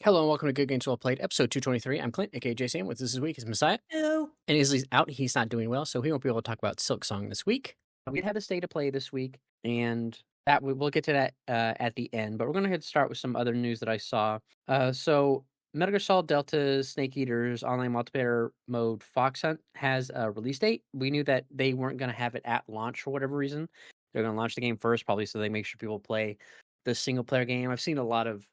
Hello and welcome to Good Games Well Played, episode 223. I'm Clint, aka Jason. With us this week is Messiah. Hello. And he's out. He's not doing well, so he won't be able to talk about Silksong this week. We have a state to play this week, and we'll get to that at the end. But we're going to start with some other news that I saw. So Metal Gear Solid Delta Snake Eaters online multiplayer mode Fox Hunt has a release date. We knew that they weren't going to have it at launch for whatever reason. They're going to launch the game first, probably so they make sure people play the single player game. I've seen a lot of,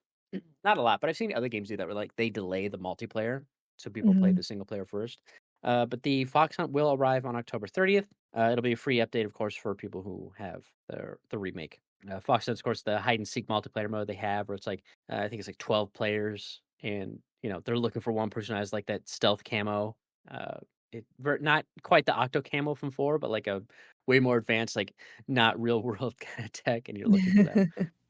not a lot, but I've seen other games do that where like they delay the multiplayer so people play Mhm. the single player first. But the Fox Hunt will arrive on October 30th. It'll be a free update, of course, for people who have the remake. Fox Hunt's, of course, the hide and seek multiplayer mode they have, where it's like I think it's like 12 players, and they're looking for one person who has like that stealth camo. Not quite the octo camo from 4, but like a way more advanced, like not real world kind of tech, and you're looking for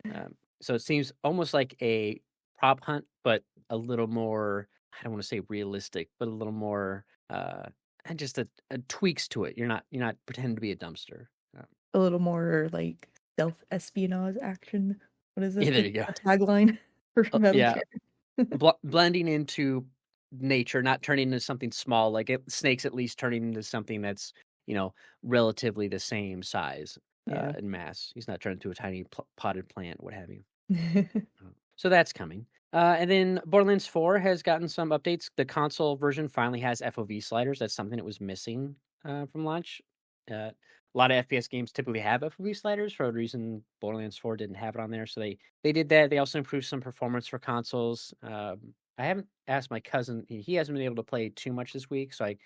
that. So it seems almost like a prop hunt, but a little more, I don't want to say realistic, but a little more and just a tweaks to it. You're not pretending to be a dumpster. Um, A little more like self-espionage action. What is yeah, it? there The you go. the tagline for Metal Yeah, Gear. blending into nature, not turning into something small. Like snakes, at least turning into something that's you know relatively the same size Yeah. and mass. He's not turning into a tiny potted plant, what have you. So that's coming. And then Borderlands 4 has gotten some updates. The console version finally has FOV sliders. That's something that was missing from launch. A lot of FPS games typically have FOV sliders. For a reason, Borderlands 4 didn't have it on there. So they did that. They also improved some performance for consoles. I haven't asked my cousin. He hasn't been able to play too much this week. So I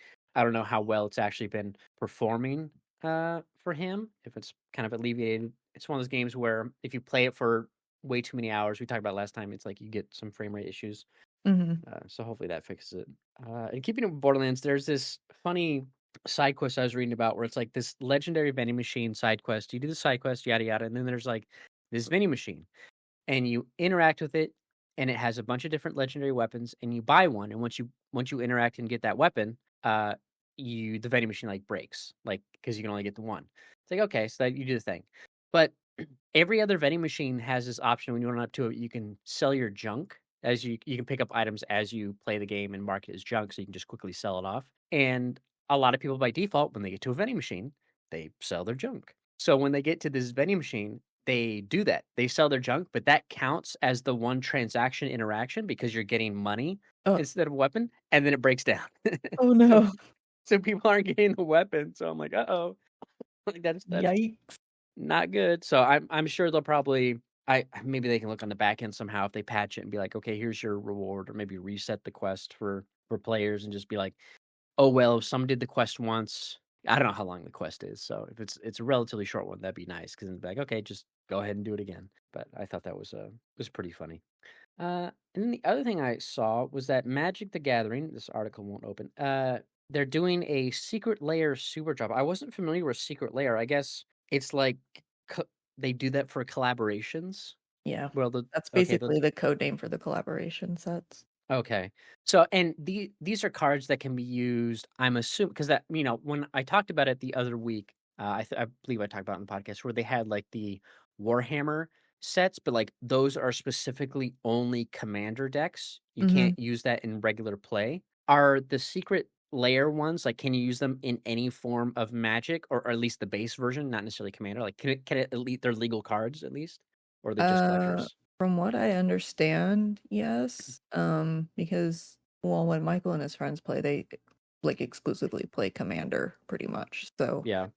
don't know how well it's actually been performing for him. If it's kind of alleviated. It's one of those games where if you play it for way too many hours. We talked about last time. It's like you get some frame rate issues. Mhm. So hopefully that fixes it. And keeping it with Borderlands, there's this funny side quest I was reading about where it's like this legendary vending machine side quest. You do the side quest, yada yada, and then there's like this vending machine, and you interact with it, and it has a bunch of different legendary weapons, and you buy one, and once you interact and get that weapon, the vending machine like breaks, like because you can only get the one. It's like okay, so that you do the thing, but every other vending machine has this option when you run up to it, you can sell your junk as you can pick up items as you play the game and mark it as junk, so you can just quickly sell it off. And a lot of people by default, when they get to a vending machine, they sell their junk. So when they get to this vending machine, they do that. They sell their junk, but that counts as the one transaction interaction because you're getting money Oh, instead of a weapon, and then it breaks down. oh so no. so people aren't getting the weapon. So I'm like, uh-oh. Like that's Yikes. not good. So I'm sure they'll probably maybe they can look on the back end somehow if they patch it and be like, okay, here's your reward, or maybe reset the quest for players and just be like, oh well, if someone did the quest once, I don't know how long the quest is. So if it's a relatively short one, that'd be nice because then it's like, okay, just go ahead and do it again. But I thought that was pretty funny. And then the other thing I saw was that Magic the Gathering, this article won't open. They're doing a secret layer super drop. I wasn't familiar with secret layer. I guess it's like co- they do that for collaborations. Yeah. Well, That's okay, the basically the code name for the collaboration sets. okay. So and these are cards that can be used. I'm assuming because that when I talked about it the other week, I believe I talked about it in the podcast where they had like the Warhammer sets, but like those are specifically only commander decks. You Mhm. can't use that in regular play. Are the secret layer ones like can you use them in any form of magic or at least the base version, not necessarily commander? Like can it elite their legal cards at least? Or are they just Uh, collectors? from what I understand, yes. Because well, when Michael and his friends play, they like exclusively play Commander pretty much. So, Yeah.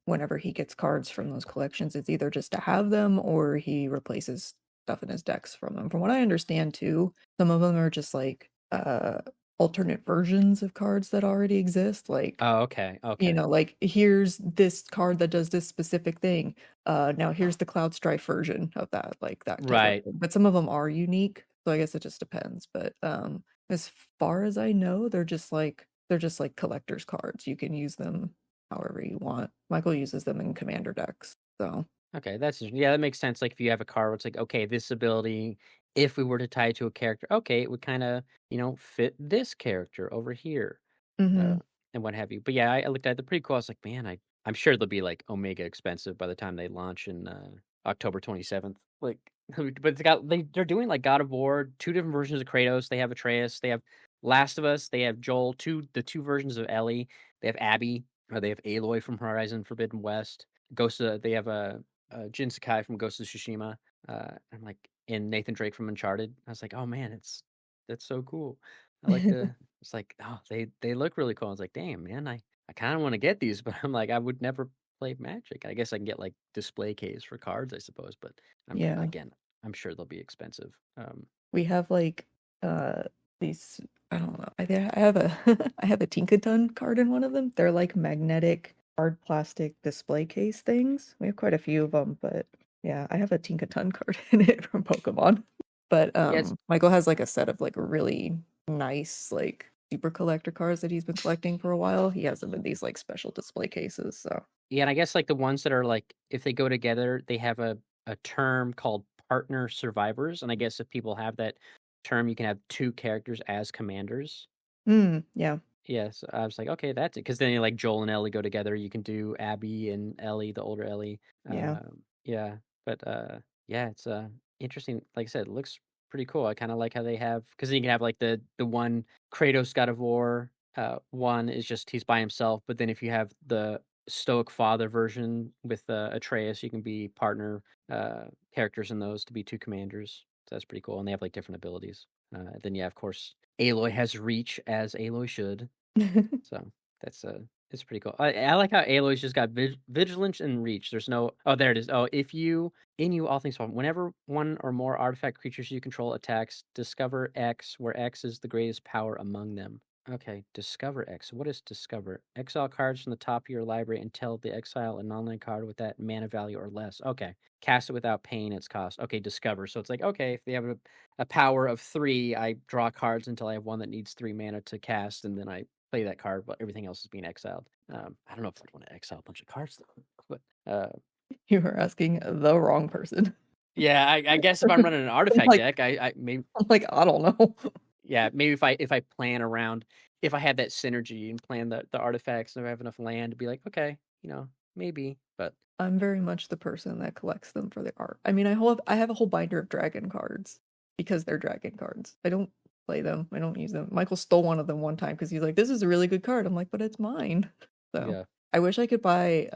whenever he gets cards from those collections, it's either just to have them or he replaces stuff in his decks from them. From what I understand too, some of them are just like alternate versions of cards that already exist. Like Oh, okay. Okay. like here's this card that does this specific thing. Now here's the Cloud Strife version of that, like that type of Right. thing. But some of them are unique, so I guess it just depends. But as far as I know, they're just like collector's cards. You can use them however you want. Michael uses them in commander decks. So, Okay, yeah, that makes sense. Like if you have a car where it's like, okay, this ability, if we were to tie it to a character, okay, it would kind of, fit this character over here, uh, mhm. and what have you. But yeah, I looked at it, they're pretty cool. I was like, man, I'm sure they'll be like omega expensive by the time they launch in October 27th. Like, But they're doing like God of War, 2 different versions of Kratos. They have Atreus. They have Last of Us. They have Joel. The 2 versions of Ellie. They have Abby. They have Aloy from Horizon Forbidden West. They have a Jin Sakai from Ghost of Tsushima. I'm like, and Nathan Drake from Uncharted. I was like, oh man, that's so cool. I like the. It's like, oh, they look really cool. I was like, damn man, I kind of want to get these, but I'm like, I would never play Magic. I guess I can get like display case for cards, I suppose. But Yeah. again, I'm sure they'll be expensive. We have like uh these I don't know. I have a I have a Tinkaton card in one of them. They're like magnetic hard plastic display case things. We have quite a few of them, but yeah, I have a Tinkaton card in it from Pokemon. But Yeah, it's Michael has like a set of like really nice like super collector cards that he's been collecting for a while. He has them in these like special display cases. So yeah, and I guess like the ones that are like if they go together, they have a term called partner survivors, and I guess if people have that term, you can have 2 characters as commanders. yeah, Yes, I was like, okay, that's it. Because then like Joel and Ellie go together. You can do Abby and Ellie, the older Ellie. yeah. Yeah, but yeah, it's interesting. Like I said, it looks pretty cool. I kind of like how they have because then you can have like the one Kratos God of War. One is just he's by himself, but then if you have the Stoic Father version with Atreus, you can be partner characters in those to be 2 commanders. So that's pretty cool, and they have like different abilities. Then yeah, of course, Aloy has reach as Aloy should. So that's it's pretty cool. I like how Aloy's just got vigilance and reach. There's no there it is. Oh, if you in you all things fall. Whenever one or more artifact creatures you control attacks, discover X, where X is the greatest power among them. Okay, discover X. What is discover? Exile cards from the top of your library until the exile a non-land card with that mana value or less. Okay. Cast it without paying its cost. Okay, discover. So it's like, okay, if they have a power of 3, I draw cards until I have one that needs 3 mana to cast, and then I play that card, but everything else is being exiled. I don't know if I'd want to exile a bunch of cards though, but You are asking the wrong person. yeah, I guess if I'm running an I'm artifact like deck, I maybe I'm like, I don't know. yeah, maybe if I plan around if I had that synergy and plan the artifacts and I have enough land to be like, okay, maybe, but I'm very much the person that collects them for the art. I mean, I have a whole binder of dragon cards because they're dragon cards. I don't play them. I don't use them. Michael stole one of them one time because he's like, "This is a really good card." I'm like, "But it's mine." So yeah, I wish I could buy.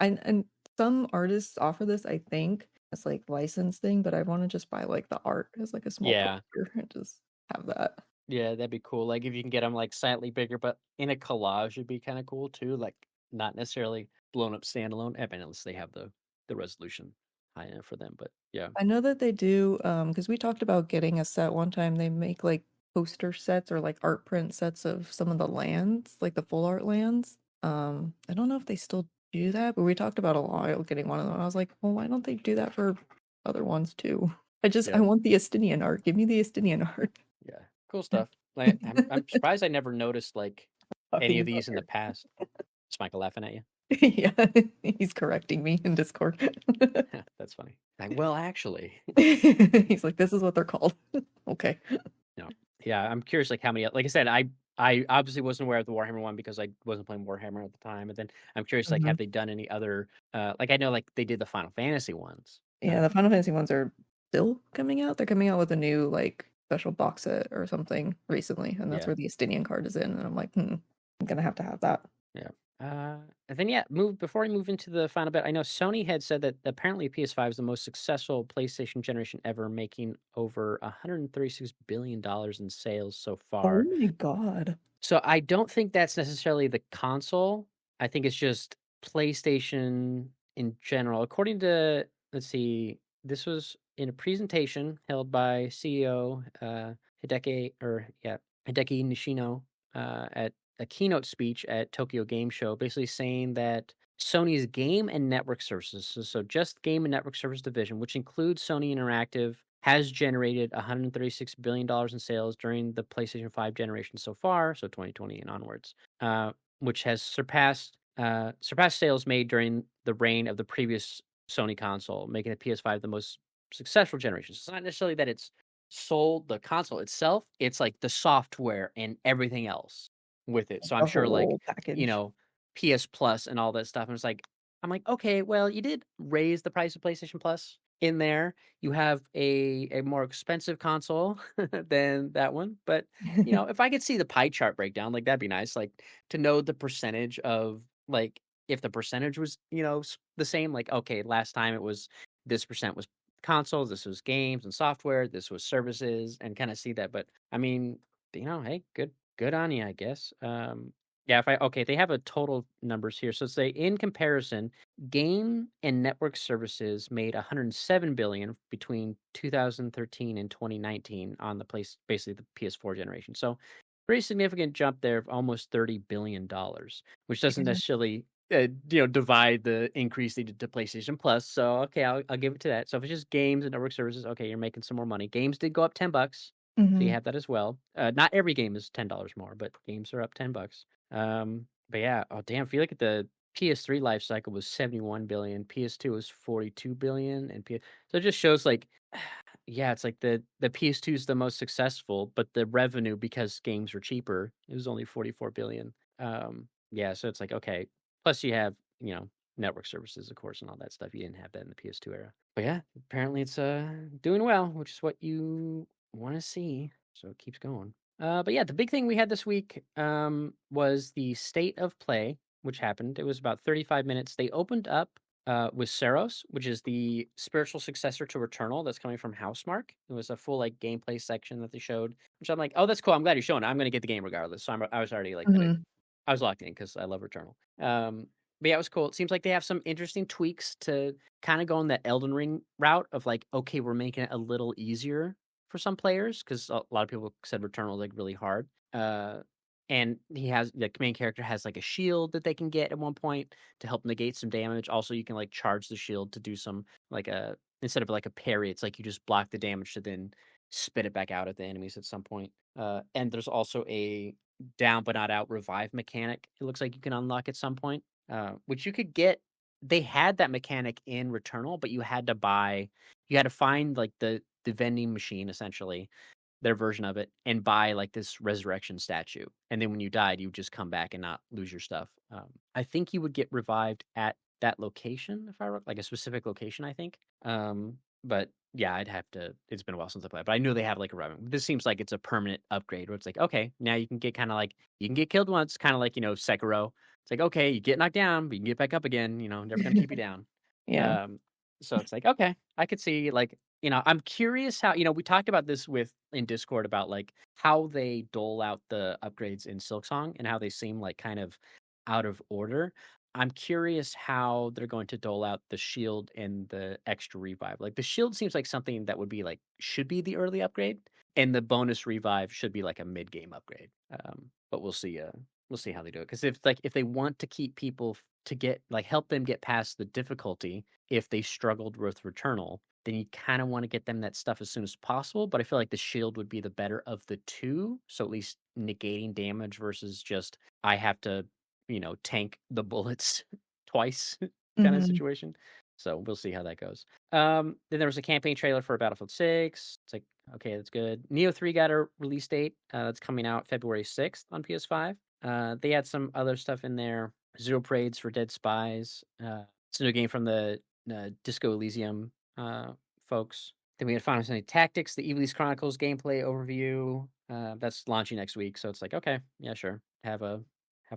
And some artists offer this. I think as like license thing, but I want to just buy like the art as like a small yeah. poster and just have that. Yeah, that'd be cool. Like if you can get them like slightly bigger, but in a collage would be kind of cool too. Like not necessarily blown up standalone. I mean, unless they have the resolution high enough for them. But yeah, I know that they do, because we talked about getting a set one time. They make like poster sets or like art print sets of some of the lands, like the full art lands. I don't know if they still do that, but we talked about a while getting one of them. I was like, well, why don't they do that for other ones too? I yeah, want the Estinian art. Give me the Estinian art. yeah. Cool stuff. Like I'm surprised I never noticed like any Talking of these about in the past. Is Michael laughing at you? yeah, he's correcting me in Discord. That's funny. Like, well, actually, He's like, this is what they're called. Okay. no. Yeah, I'm curious. Like how many? Like I said, I obviously wasn't aware of the Warhammer one because I wasn't playing Warhammer at the time. And then I'm curious, like, Mhm. have they done any other? Like I know, like they did the Final Fantasy ones. Yeah, the Final Fantasy ones are still coming out. They're coming out with a new like special box set or something recently, and that's Yeah. where the Estinian card is in. And I'm like, I'm gonna have to have that. Yeah. And then yeah, move before we move into the final bit. I know Sony had said that apparently PS5 is the most successful PlayStation generation ever, making over $136 billion in sales so Oh far. my god. So I don't think that's necessarily the console. I think it's just PlayStation in general. According to let's see, this was in a presentation held by CEO Hideki Nishino at a keynote speech at Tokyo Game Show, basically saying that Sony's game and network services, so just game and network service division, which includes Sony Interactive, has generated $136 billion in sales during the PlayStation 5 generation so far, so 2020 and onwards, which has surpassed sales made during the reign of the previous Sony console, making the PS5 the most successful generation. So it's not necessarily that it's sold the console itself, it's like the software and everything else with it. So I'm The sure like, whole package. PS Plus and all that stuff. And it's like, I'm like, okay, well, you did raise the price of PlayStation Plus in there. You have a more expensive console than that one, but, if I could see the pie chart breakdown, like, that'd be nice, like, to know the percentage of, like, if the percentage was, the same, like, okay, last time it was this percent was consoles, this was games and software, this was services, and kinda see that, but, I mean, hey, good on you, I guess. Yeah, if I okay, they have a total numbers here, so say in comparison, game and network services made 107 billion between 2013 and 2019 on the place basically the PS4 generation. So, pretty significant jump there of almost $30 billion, which doesn't Yeah. necessarily divide the increase they did to PlayStation Plus. So, okay, I'll give it to that. So, if it's just games and network services, okay, you're making some more money. Games did go up $10, so you Mhm. have that as well. Not every game is $10 more, but games are up $10. But yeah, oh damn, I feel like the PS3 life cycle was 71 billion, PS2 was 42 billion, and so it just shows like yeah, it's like the PS2 is the most successful, but the revenue because games were cheaper, it was only 44 billion. Yeah, so it's like okay. Plus you have, network services of course and all that stuff. You didn't have that in the PS2 era. But yeah, apparently it's doing well, which is what you want to see. So it keeps going. But yeah, the big thing we had this week was the state of play, which happened. It was about 35 minutes. They opened up with Seros, which is the spiritual successor to Returnal that's coming from Housemark. It was a full like gameplay section that they showed, which I'm like, oh, that's cool. I'm glad you're showing it. I'm going to get the game regardless. So I was already like kind of Mhm. I was locked in because I love Returnal. But yeah, it was cool. It seems like they have some interesting tweaks to kind of go on that Elden Ring route of like, okay, we're making it a little easier for some players because a lot of people said Returnal is like really hard. And the main character has like a shield that they can get at one point to help negate some damage. Also, you can like charge the shield to do some like a instead of like a parry, it's like you just block the damage to then spit it back out at the enemies at some point. And there's also a down but not out revive mechanic. It looks like you can unlock at some point, which you could get. They had that mechanic in Returnal, but you had to find like the vending machine essentially their version of it and buy like this resurrection statue. And then when you died, you would just come back and not lose your stuff. I think you would get revived at that location if like a specific location, I think. But yeah, I'd have to. It's been a while since I played, but I knew they have like a reviving. This seems like it's a permanent upgrade where it's like, okay, now you can get kind of like you can get killed once, kind of like Sekiro. It's like okay, you get knocked down, but you can get back up again. Never gonna keep you down. Yeah. Um, so it's like, okay, I could see like, I'm curious how, we talked about this with in Discord about like how they dole out the upgrades in Silksong and how they seem like kind of out of order. I'm curious how they're going to dole out the shield and the extra revive. Like the shield seems like something that would be like should be the early upgrade, and the bonus revive should be like a mid game upgrade. But we'll see. We'll see how they do it because if they want to keep people to get like help them get past the difficulty if they struggled with Returnal, then you kind of want to get them that stuff as soon as possible. But I feel like the shield would be the better of the two. So at least negating damage versus just I have to, tank the bullets twice kind of Mhm. situation. So we'll see how that goes. Then there was a campaign trailer for Battlefield 6. It's like, okay, that's good. Neo 3 got a release date. That's coming out February 6th on PS5. They had some other stuff in there. Zero Parades for Dead Spies. It's a new game from the Disco Elysium folks. Then we had Final Fantasy Tactics, the Evil's Chronicles gameplay overview. That's launching next week, so it's like okay, yeah, sure. Have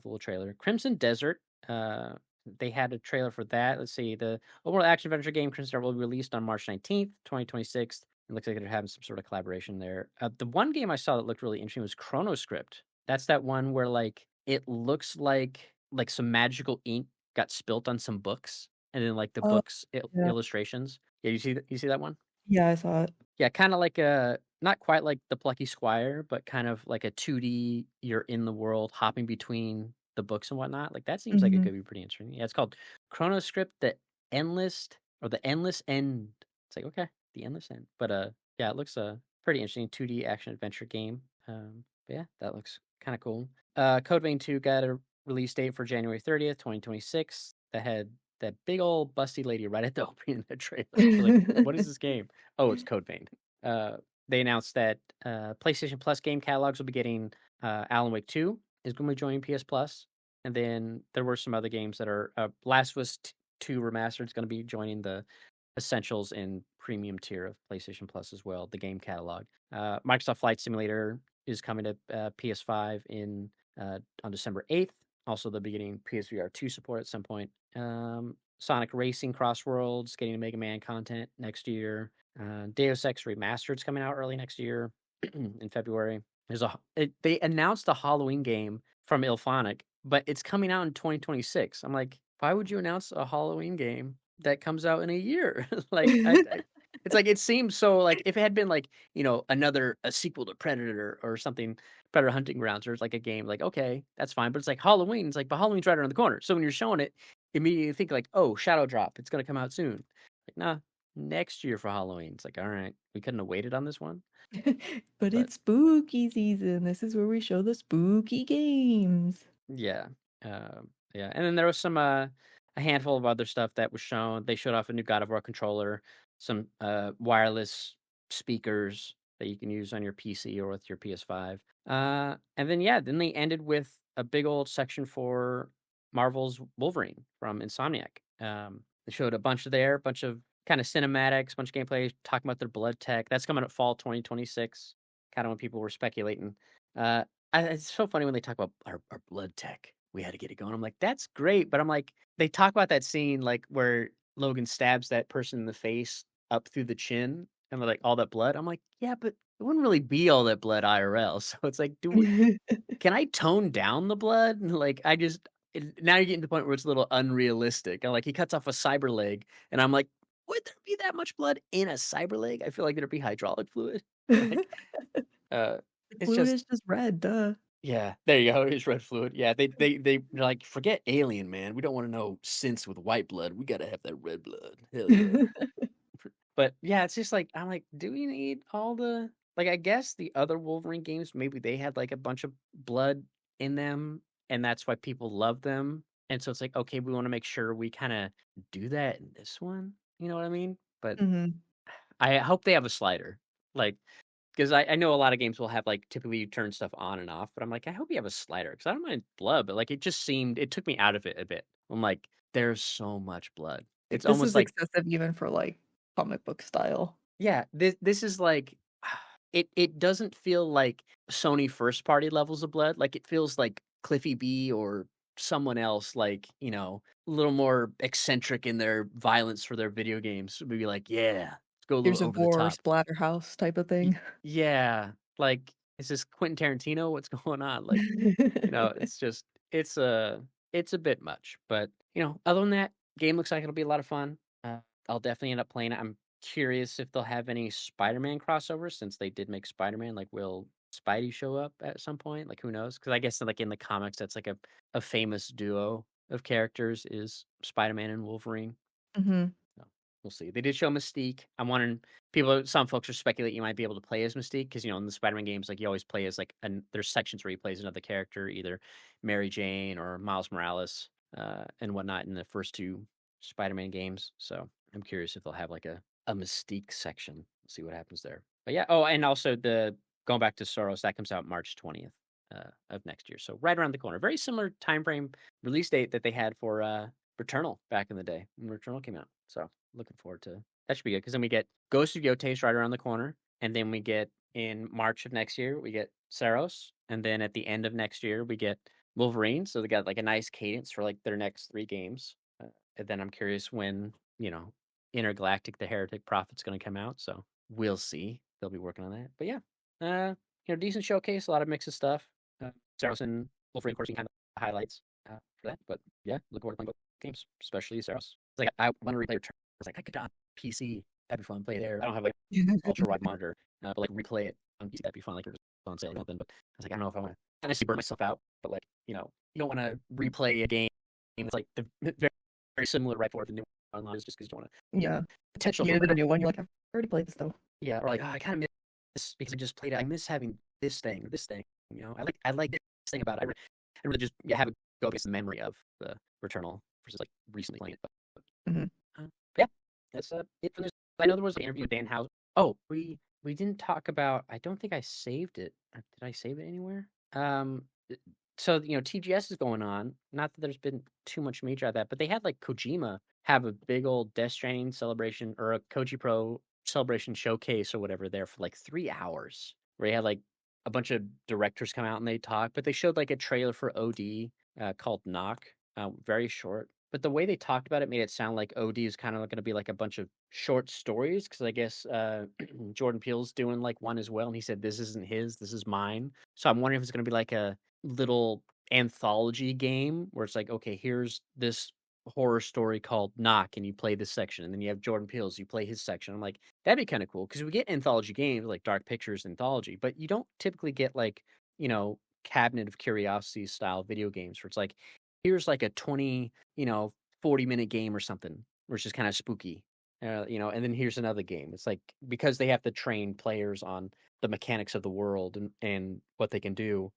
a little trailer. Crimson Desert. They had a trailer for that. Let's see. The overall action adventure game Crimson Desert will be released on March 19th, 2026. It looks like they're having some sort of collaboration there. The one game I saw that looked really interesting was Chronoscript. That's that one where like it looks like some magical ink got spilt on some books, and then like the Oh, books yeah. illustrations. Yeah, you see that one? Yeah, I saw it. Yeah, kind of like a not quite like the Plucky Squire, but kind of like a 2D. You're in the world, hopping between the books and whatnot. Like that seems like it Mhm. could be pretty interesting. Yeah, it's called Chronoscript, the Endless or the Endless End. It's like okay, the Endless End. But yeah, it looks pretty interesting 2D action adventure game. But yeah, that looks kind of cool. Code Vein 2 got a release date for January 30th, 2026. That had that big old busty lady right at the opening of the trailer. Like, what is this game? Oh, it's Code Vein. Uh, they announced that PlayStation Plus game catalogs will be getting Alan Wake 2 is going to be joining PS Plus. And then there were some other games that are Last of Us 2 Remastered is going to be joining the essentials and premium tier of PlayStation Plus as well, the game catalog. Microsoft Flight Simulator is coming to PS5 on December 8th. Also, the beginning PSVR 2 support at some point. Sonic Racing Cross Worlds getting Mega Man content next year. Deus Ex Remastered's coming out early next year in February. They announced the Halloween game from Ilphonic, but it's coming out in 2026. I'm like, why would you announce a Halloween game that comes out in a year? Like, it's like it seems so like if it had been like a sequel to Predator or something, Predator Hunting Grounds, or it's like a game, like okay, that's fine. But it's like Halloween. It's like, but Halloween's right around the corner. So when you're showing it, immediately think like, oh, Shadow Drop, it's gonna come out soon. Like, nah, next year for Halloween. It's like, all right, we couldn't have waited on this one, But but. it's spooky season. This is where we show the spooky games. Yeah. Yeah. And then there was a handful of other stuff that was shown. They showed off a new God of War controller, some wireless speakers that you can use on your PC or with your PS5. And then yeah, then they ended with a big old section for Marvel's Wolverine from Insomniac. They showed a bunch of kind of cinematics, bunch of gameplay, talking about their blood tech. That's coming at fall 2026. Kind of when people were speculating. Uh, it's so funny when they talk about our blood tech. We had to get it going. I'm like, that's great, but I'm like, they talk about that scene like where Logan stabs that person in the face up through the chin, and they're like all that blood. I'm like, yeah, but it wouldn't really be all that blood IRL. So it's like, can I tone down the blood? Like, now you're getting to the point where it's a little unrealistic. I'm like, he cuts off a cyber leg, and I'm like, would there be that much blood in a cyber leg? I feel like there'd be hydraulic fluid. Like, uh, The it's fluid just is just red, duh. yeah, there you go. It's red fluid. Yeah, they're like, forget alien, man. We don't want to know synths with white blood. We gotta have that red blood. Hell yeah. But yeah, it's just like I'm like, do we need all the like? I guess the other Wolverine games maybe they had like a bunch of blood in them, and that's why people love them. And so it's like, okay, we want to make sure we kind of do that in this one. You know what I mean? But Mhm. I hope they have a slider, like because I know a lot of games will have, like, typically you turn stuff on and off, but I'm like, I hope you have a slider because I don't mind blood, but, like, it took me out of it a bit. I'm like, there's so much blood. Like, It's this almost is like excessive even for, like, comic book style. yeah, this is like it doesn't feel like Sony first party levels of blood, like, it feels like Cliffy B or someone else, like, a little more eccentric in their violence for their video games would be like, "Yeah, let's go a Gears little of over the War, top." Splatterhouse type of Y thing. yeah, like, is this Quentin Tarantino? What's going on? Like, it's just it's a bit much, but, other than that, game looks like it'll be a lot of fun. I'll definitely end up playing it. I'm curious if they'll have any Spider-Man crossovers since they did make Spider-Man, like, will Spidey show up at some point? Like, who knows? Because I guess, like, in the comics, that's, like, a famous duo of characters is Spider-Man and Wolverine. Mhm. So, we'll see. They did show Mystique. I'm wondering some folks are speculating you might be able to play as Mystique because in the Spider-Man games, like you always play as like there's sections where he plays another character, either Mary Jane or Miles Morales, and whatnot in the first two Spider-Man games. So I'm curious if they'll have like a Mystique section. We'll see what happens there. But yeah. Oh, and also the going back to Soros, that comes out March 20th of next year. So right around the corner. Very similar time frame release date that they had for Returnal back in the day when Returnal came out. So looking forward to that. Should be good because then we get Ghost of Yotes right around the corner, and then we get in March of next year we get Saros, and then at the end of next year we get Wolverine. So they got like a nice cadence for like their next three games. And then I'm curious when Intergalactic: The Heretic Prophet's going to come out. So we'll see. They'll be working on that. But yeah, decent showcase, a lot of mix of stuff. Saros and Wolverine, of course, kind of highlights for that. But yeah, look forward to playing both games, especially Saros. It's like I want to replay Return. I was like, I could on PC. That'd be fun. Play there. I don't have like ultra wide monitor, but like replay it on PC. That'd be fun. Like it was on sale or something. But I was like, I don't know if I want to honestly burn myself out. But like, you don't want to replay a game that's like the very, very similar right before the new one launches, just because you don't want to Yeah. potential You for did a burnout. new one, you're like, "I've already played this, though." Yeah, or like, oh, I kind of miss this because I just played it. I miss having this thing or this thing. I like this thing about it. I really just have it go against the memory of the Returnal versus like recently playing it. Mhm. Yeah, that's it for this. I know there was an interview with Dan House. Oh, we didn't talk about. I don't think I saved it. Did I save it anywhere? so, TGS is going on. Not that there's been too much major out of that, but they had like Kojima have a big old Death Stranding celebration or a Koji Pro celebration showcase or whatever there for like 3 hours, where he had like a bunch of directors come out and they talk, but they showed like a trailer for OD called Knock, very short. But the way they talked about it made it sound like OD is kind of going to be like a bunch of short stories because I guess Jordan Peele's doing like one as well, and he said this isn't his, this is mine. So I'm wondering if it's going to be like a little anthology game where it's like, okay, here's this horror story called Knock, and you play this section, and then you have Jordan Peele's, you play his section. I'm like, that'd be kind of cool because we get anthology games like Dark Pictures anthology, but you don't typically get like Cabinet of Curiosities style video games where it's like, here's like a 20, 40-minute game or something, which is kind of spooky. And then here's another game. It's like because they have to train players on the mechanics of the world and what they can do.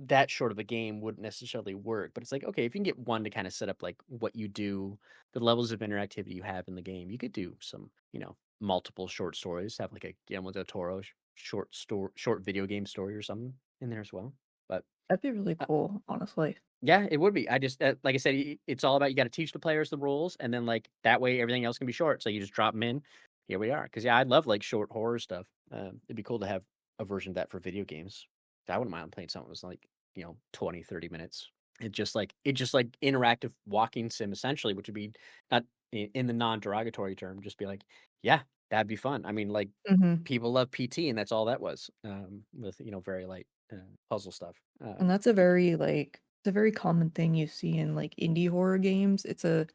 That short of a game wouldn't necessarily work. But it's like, okay, if you can get one to kind of set up like what you do, the levels of interactivity you have in the game, you could do some, multiple short stories, have like a Guillermo del Toro short video game story or something in there as well. But That'd be really uh, cool, honestly. yeah, it would be. I just like I said, it's all about you got to teach the players the rules, and then like that way everything else can be short. So you just drop them in. Here we are. Because yeah, I love like short horror stuff. It'd be cool to have a version of that for video games. I wouldn't mind playing something that was like 20, 30 minutes. It just like interactive walking sim essentially, which would be not in the non-derogatory term, just be like, yeah, that'd be fun. I mean, like Mhm. people love PT, and that's all that was. With very light puzzle stuff. And that's a very, like it's a very common thing you see in, like, indie horror games.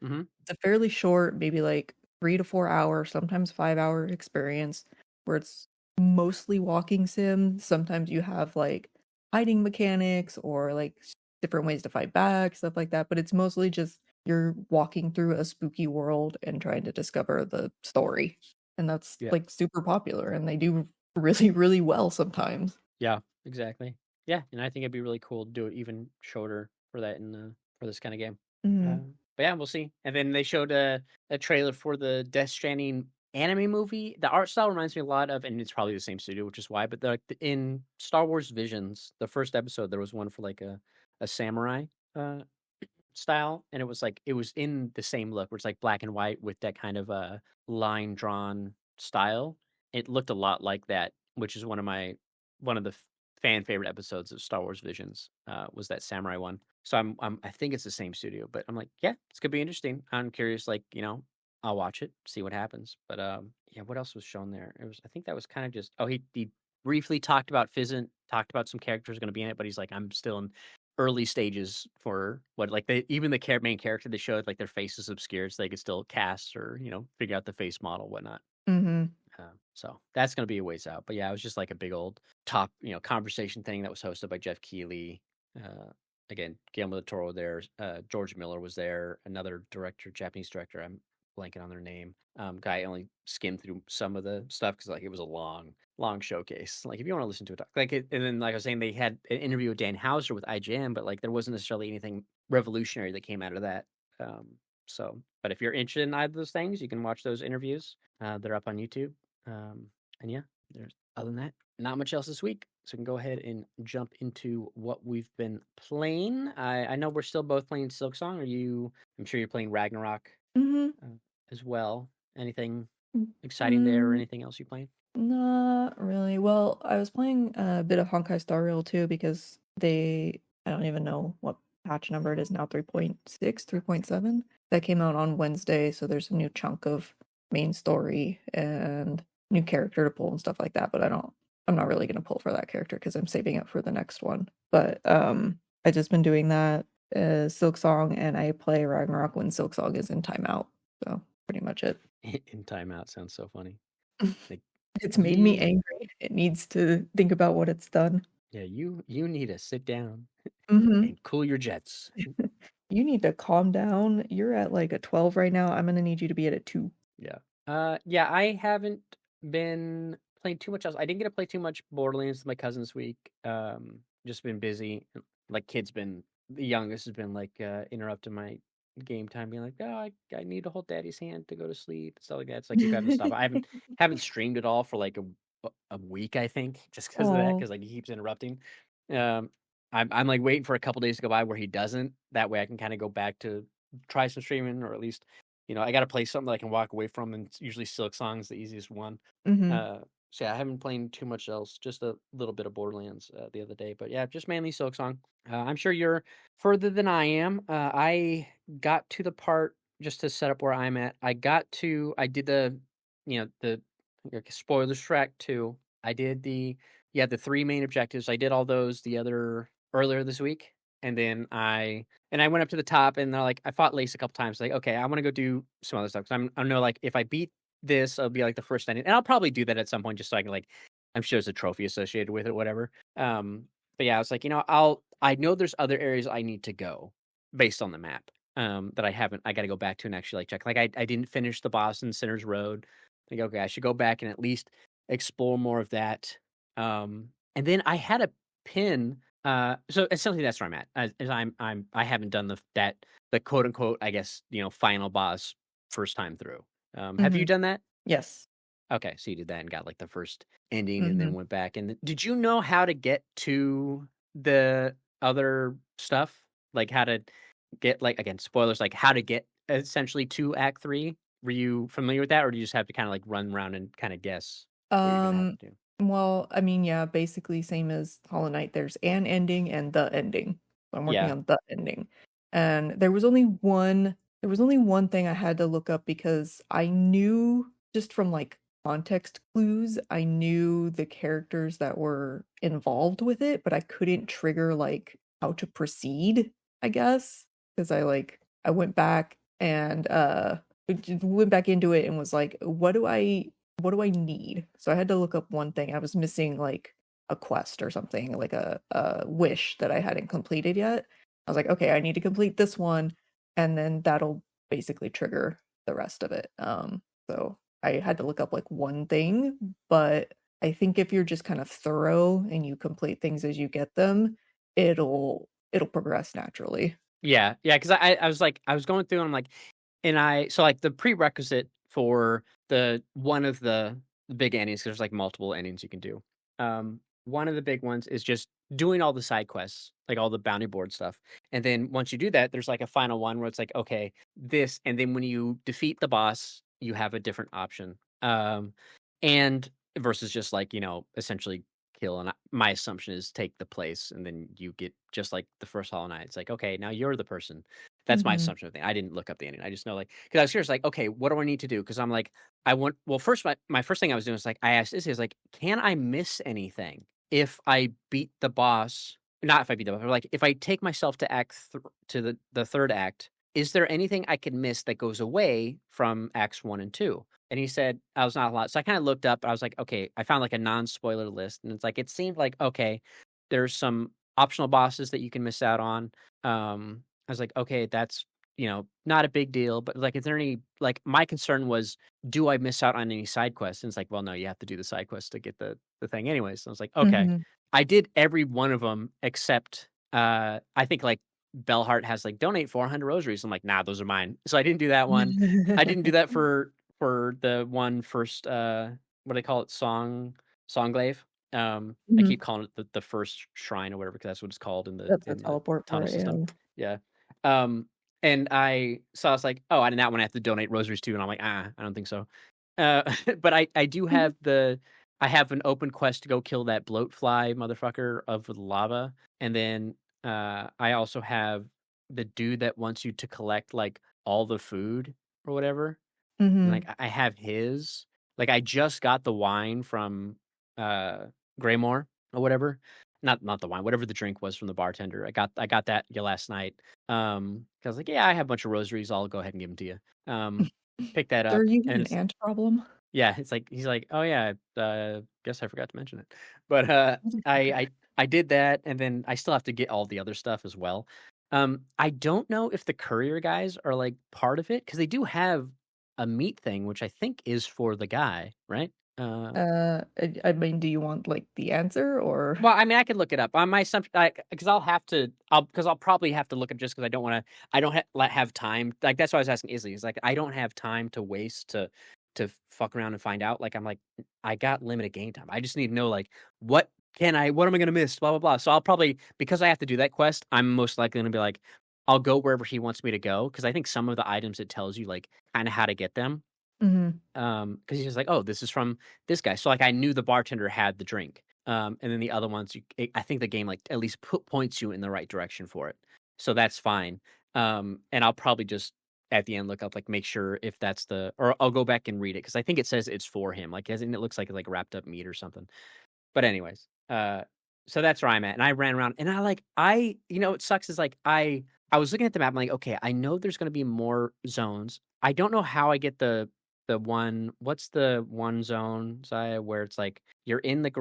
Mhm. It's a fairly short, maybe, like, 3 to 4 hour, sometimes 5-hour experience where it's mostly walking sim. Sometimes you have, like, hiding mechanics or, like, different ways to fight back, stuff like that, but it's mostly just you're walking through a spooky world and trying to discover the story, and that's, Yeah. like, super popular, and they do really, really well sometimes. Yeah, exactly. Yeah, and I think it'd be really cool to do it even shorter for that for this kind of game. Mhm. But yeah, we'll see. And then they showed a trailer for the Death Stranding anime movie. The art style reminds me a lot of, and it's probably the same studio, which is why. But in Star Wars Visions, the first episode, there was one for like a samurai uh, style, and it was in the same look, where it's like black and white with that kind of line drawn style. It looked a lot like that, which is one of the fan favorite episodes of Star Wars Visions, was that samurai one. So I think it's the same studio, but I'm like, yeah, it's gonna be interesting. I'm curious, like, I'll watch it, see what happens. But yeah, what else was shown there? I think that was kind of just he briefly talked about Fizzant, talked about some characters gonna be in it, but he's like, I'm still in early stages for what like they even the main character they showed like their face is obscured so they could still cast or figure out the face model whatnot. Mhm. So that's going to be a ways out. But yeah, it was just like a big old top, conversation thing that was hosted by Jeff Keighley. Uh, Again, Guillermo del Toro there. George Miller was there. Another director, Japanese director. I'm blanking on their name. Guy only skimmed through some of the stuff because like it was a long, long showcase. Like if you want to listen to it, and then like I was saying, they had an interview with Dan Houser with IGN, but like there wasn't necessarily anything revolutionary that came out of that. But if you're interested in either of those things, you can watch those interviews. They're up on YouTube. Um, and yeah, there's other than that, not much else this week. So we can go ahead and jump into what we've been playing. I know we're still both playing Silksong. I'm sure you're playing Ragnarok Mhm. uh, as well. Anything exciting there or Mm, anything else you playing? not really. Well, I was playing a bit of Honkai Star Rail too because I don't even know what patch number it is now, 3.6, 3.7. That came out on Wednesday, so there's a new chunk of main story and new character to pull and stuff like that, but I'm not really gonna pull for that character because I'm saving it for the next one. But I just been doing that Silksong, and I play Ragnarok when Silksong is in timeout. So pretty much it. In timeout sounds so funny. Like It's made me you, angry. It needs to think about what it's done. yeah, you need to sit down Mhm. and cool your jets. You need to calm down. You're at, like, a 12 right now. I'm gonna need you to be at a 2. Yeah. Yeah, I haven't been playing too much else. I didn't get to play too much Borderlands with my cousin this week. Just been busy. Like the youngest has been like interrupting my game time, being like, "Oh, I need to hold daddy's hand to go to sleep," stuff like that. It's like keep having to stop. I haven't streamed at all for like a week, I think, just because of that, Oh. because like he keeps interrupting. Um, I'm, like, waiting for a couple days to go by where he doesn't. That way I can kinda go back to try some streaming or at least, I gotta play something that I can walk away from, and it's usually Silksong is the easiest one. Mhm. Uh, so, yeah, I haven't played too much else, just a little bit of Borderlands, the other day, but, yeah, just mainly Silksong. I'm sure you're further than I am. I got to the part just to set up where I'm at, I did the, like, spoilers track 2. I did the 3 main objectives. I did all those earlier this week, and then I went up to the top, and they're like I fought Lace a couple times, like, "Okay, I wanna go do some other stuff." 'Cause I know, like, if I beat this, I'll be, like, the first ending, and I'll probably do that at some point just so I can, like I'm sure there's a trophy associated with it, whatever. But yeah, I was like, I know there's other areas I need to go based on the map, that I gotta go back to and actually, like, check. Like, I didn't finish the boss in Sinner's Road. Like, okay, I should go back and at least explore more of that. And then I had a pin, so essentially that's where I'm at. As I haven't done the quote unquote, I guess, final boss first time through. Have you Mhm. done that? Yes. Okay, so you did that and got like the first ending and then Mhm. went back. And did you know how to get to the other stuff? Like how to get, like, again, spoilers, like how to get essentially to Act 3? Were you familiar with that, or do you just have to kind of like run around and kind of guess what you're gonna have Um, to do? well, I mean, yeah, basically same as Hollow Knight, there's an ending and the ending. So I'm working Yeah. on the ending. And there was only one thing I had to look up because I knew just from like context clues, I knew the characters that were involved with it, but I couldn't trigger like how to proceed, I guess. Because I went back and went back into it and was like, what do I need? So I had to look up one thing. I was missing like a quest or something, like a wish that I hadn't completed yet. I was like, okay, I need to complete this one, and then that'll basically trigger the rest of it. So I had to look up like one thing, but I think if you're just kind of thorough and you complete things as you get them, it'll progress naturally. Yeah, yeah, because I was like I was going through and I'm like and I so, like, the prerequisite for one of the big endings, 'cause there's, like, multiple endings you can do. One of the big ones is just doing all the side quests, like, all the bounty board stuff, and then once you do that, there's, like, a final one where it's like, "Okay, this," and then when you defeat the boss, you have a different option, and versus just, like, essentially kill, and my assumption is take the place, and then you get just like the first Hollow Knight. It's like, "Okay, now you're the person." That's my Mhm. assumption of thing. I didn't look up the ending. I just know, like, because I was curious, like, "Okay, what do I need to do?" Because I'm like, first, my first thing I was doing is, like, I asked Izzy, I was like, "Can I miss anything if I beat the boss?" Not if I beat the boss, but, like, if I take myself to to the 3rd act, is there anything I could miss that goes away from acts 1 and 2? And he said, "I was not a lot." So I kinda looked up, I was like, "Okay," I found, like, a non-spoiler list, and it's like it seemed like, okay, there's some optional bosses that you can miss out on. I was like, "Okay, that's, not a big deal," but, like, is there any like, my concern was, do I miss out on any side quests? And it's like, "Well, no, you have to do the side quests to get the thing anyways." So I was like, "Okay." Mhm. I did every one of them except, I think, like, Bellheart has, like, "Donate 400 rosaries." I'm like, "Nah, those are mine." So I didn't do that one. I didn't do that for the one first, what do they call it? Songglaive? I Mhm. keep calling it the first shrine or whatever because that's what it's called That's the in the teleport tunnel part, system. yeah. Yeah. Um, and I was like, "Oh, and that one I have to donate rosaries to," and I'm like, I don't think so." But I do Mhm. have I have an open quest to go kill that bloat fly motherfucker of the lava, and then, I also have the dude that wants you to collect, like, all the food or whatever. And, like, Mhm. I have his. Like, I just got the wine from, uh, Graymore or whatever. Not the wine, whatever the drink was from the bartender. I got that, yeah, last night. 'Cause I was like, "Yeah, I have a bunch of rosaries, I'll go ahead and give them to you." Picked that Sir, up, you got and an it's ant problem? yeah, it's like he's like, "Oh, yeah, guess I forgot to mention it." But, I Motherfucker. I I did that, and then I still have to get all the other stuff as well. I don't know if the courier guys are, like, part of it because they do have a meat thing, which I think is for the guy, right? I mean, do you want, like, the answer or Well, I mean, I could look it up. On my assumption, because I'll probably have to look up just because I don't have time. Like that's why I was asking Izzy. Is like I don't have time to waste to fuck around and find out. Like I'm like I got limited game time. I just need to know like what Can I? What am I gonna miss? Blah blah blah. So I'll probably because I have to do that quest, I'm most likely gonna be like, I'll go wherever he wants me to go because I think some of the items it tells you like kind of how to get them. Mhm. Because he's just like, oh, this is from this guy. So like I knew the bartender had the drink. And then the other ones, I think the game like at least points you in the right direction for it. So that's fine. And I'll probably just at the end look up like make sure if that's the or I'll go back and read it because I think it says it's for him. Like as in it looks like wrapped up meat or something. But anyways, so that's where I'm at, and I ran around, and what sucks is, like, I was looking at the map, I'm like, "Okay, I know there's gonna be more zones." I don't know how I get the one what's the one zone, Zaya, where it's like you're in the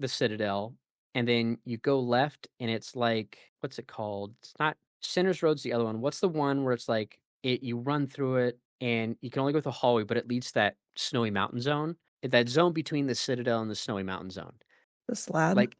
Citadel, and then you go left, and it's like what's it called? It's not Sinner's Road's the other one. What's the one where it's like you run through it, and you can only go through the hallway, but it leads to that snowy mountain zone? That zone between the Citadel and the Snowy Mountain Zone. The slab Like,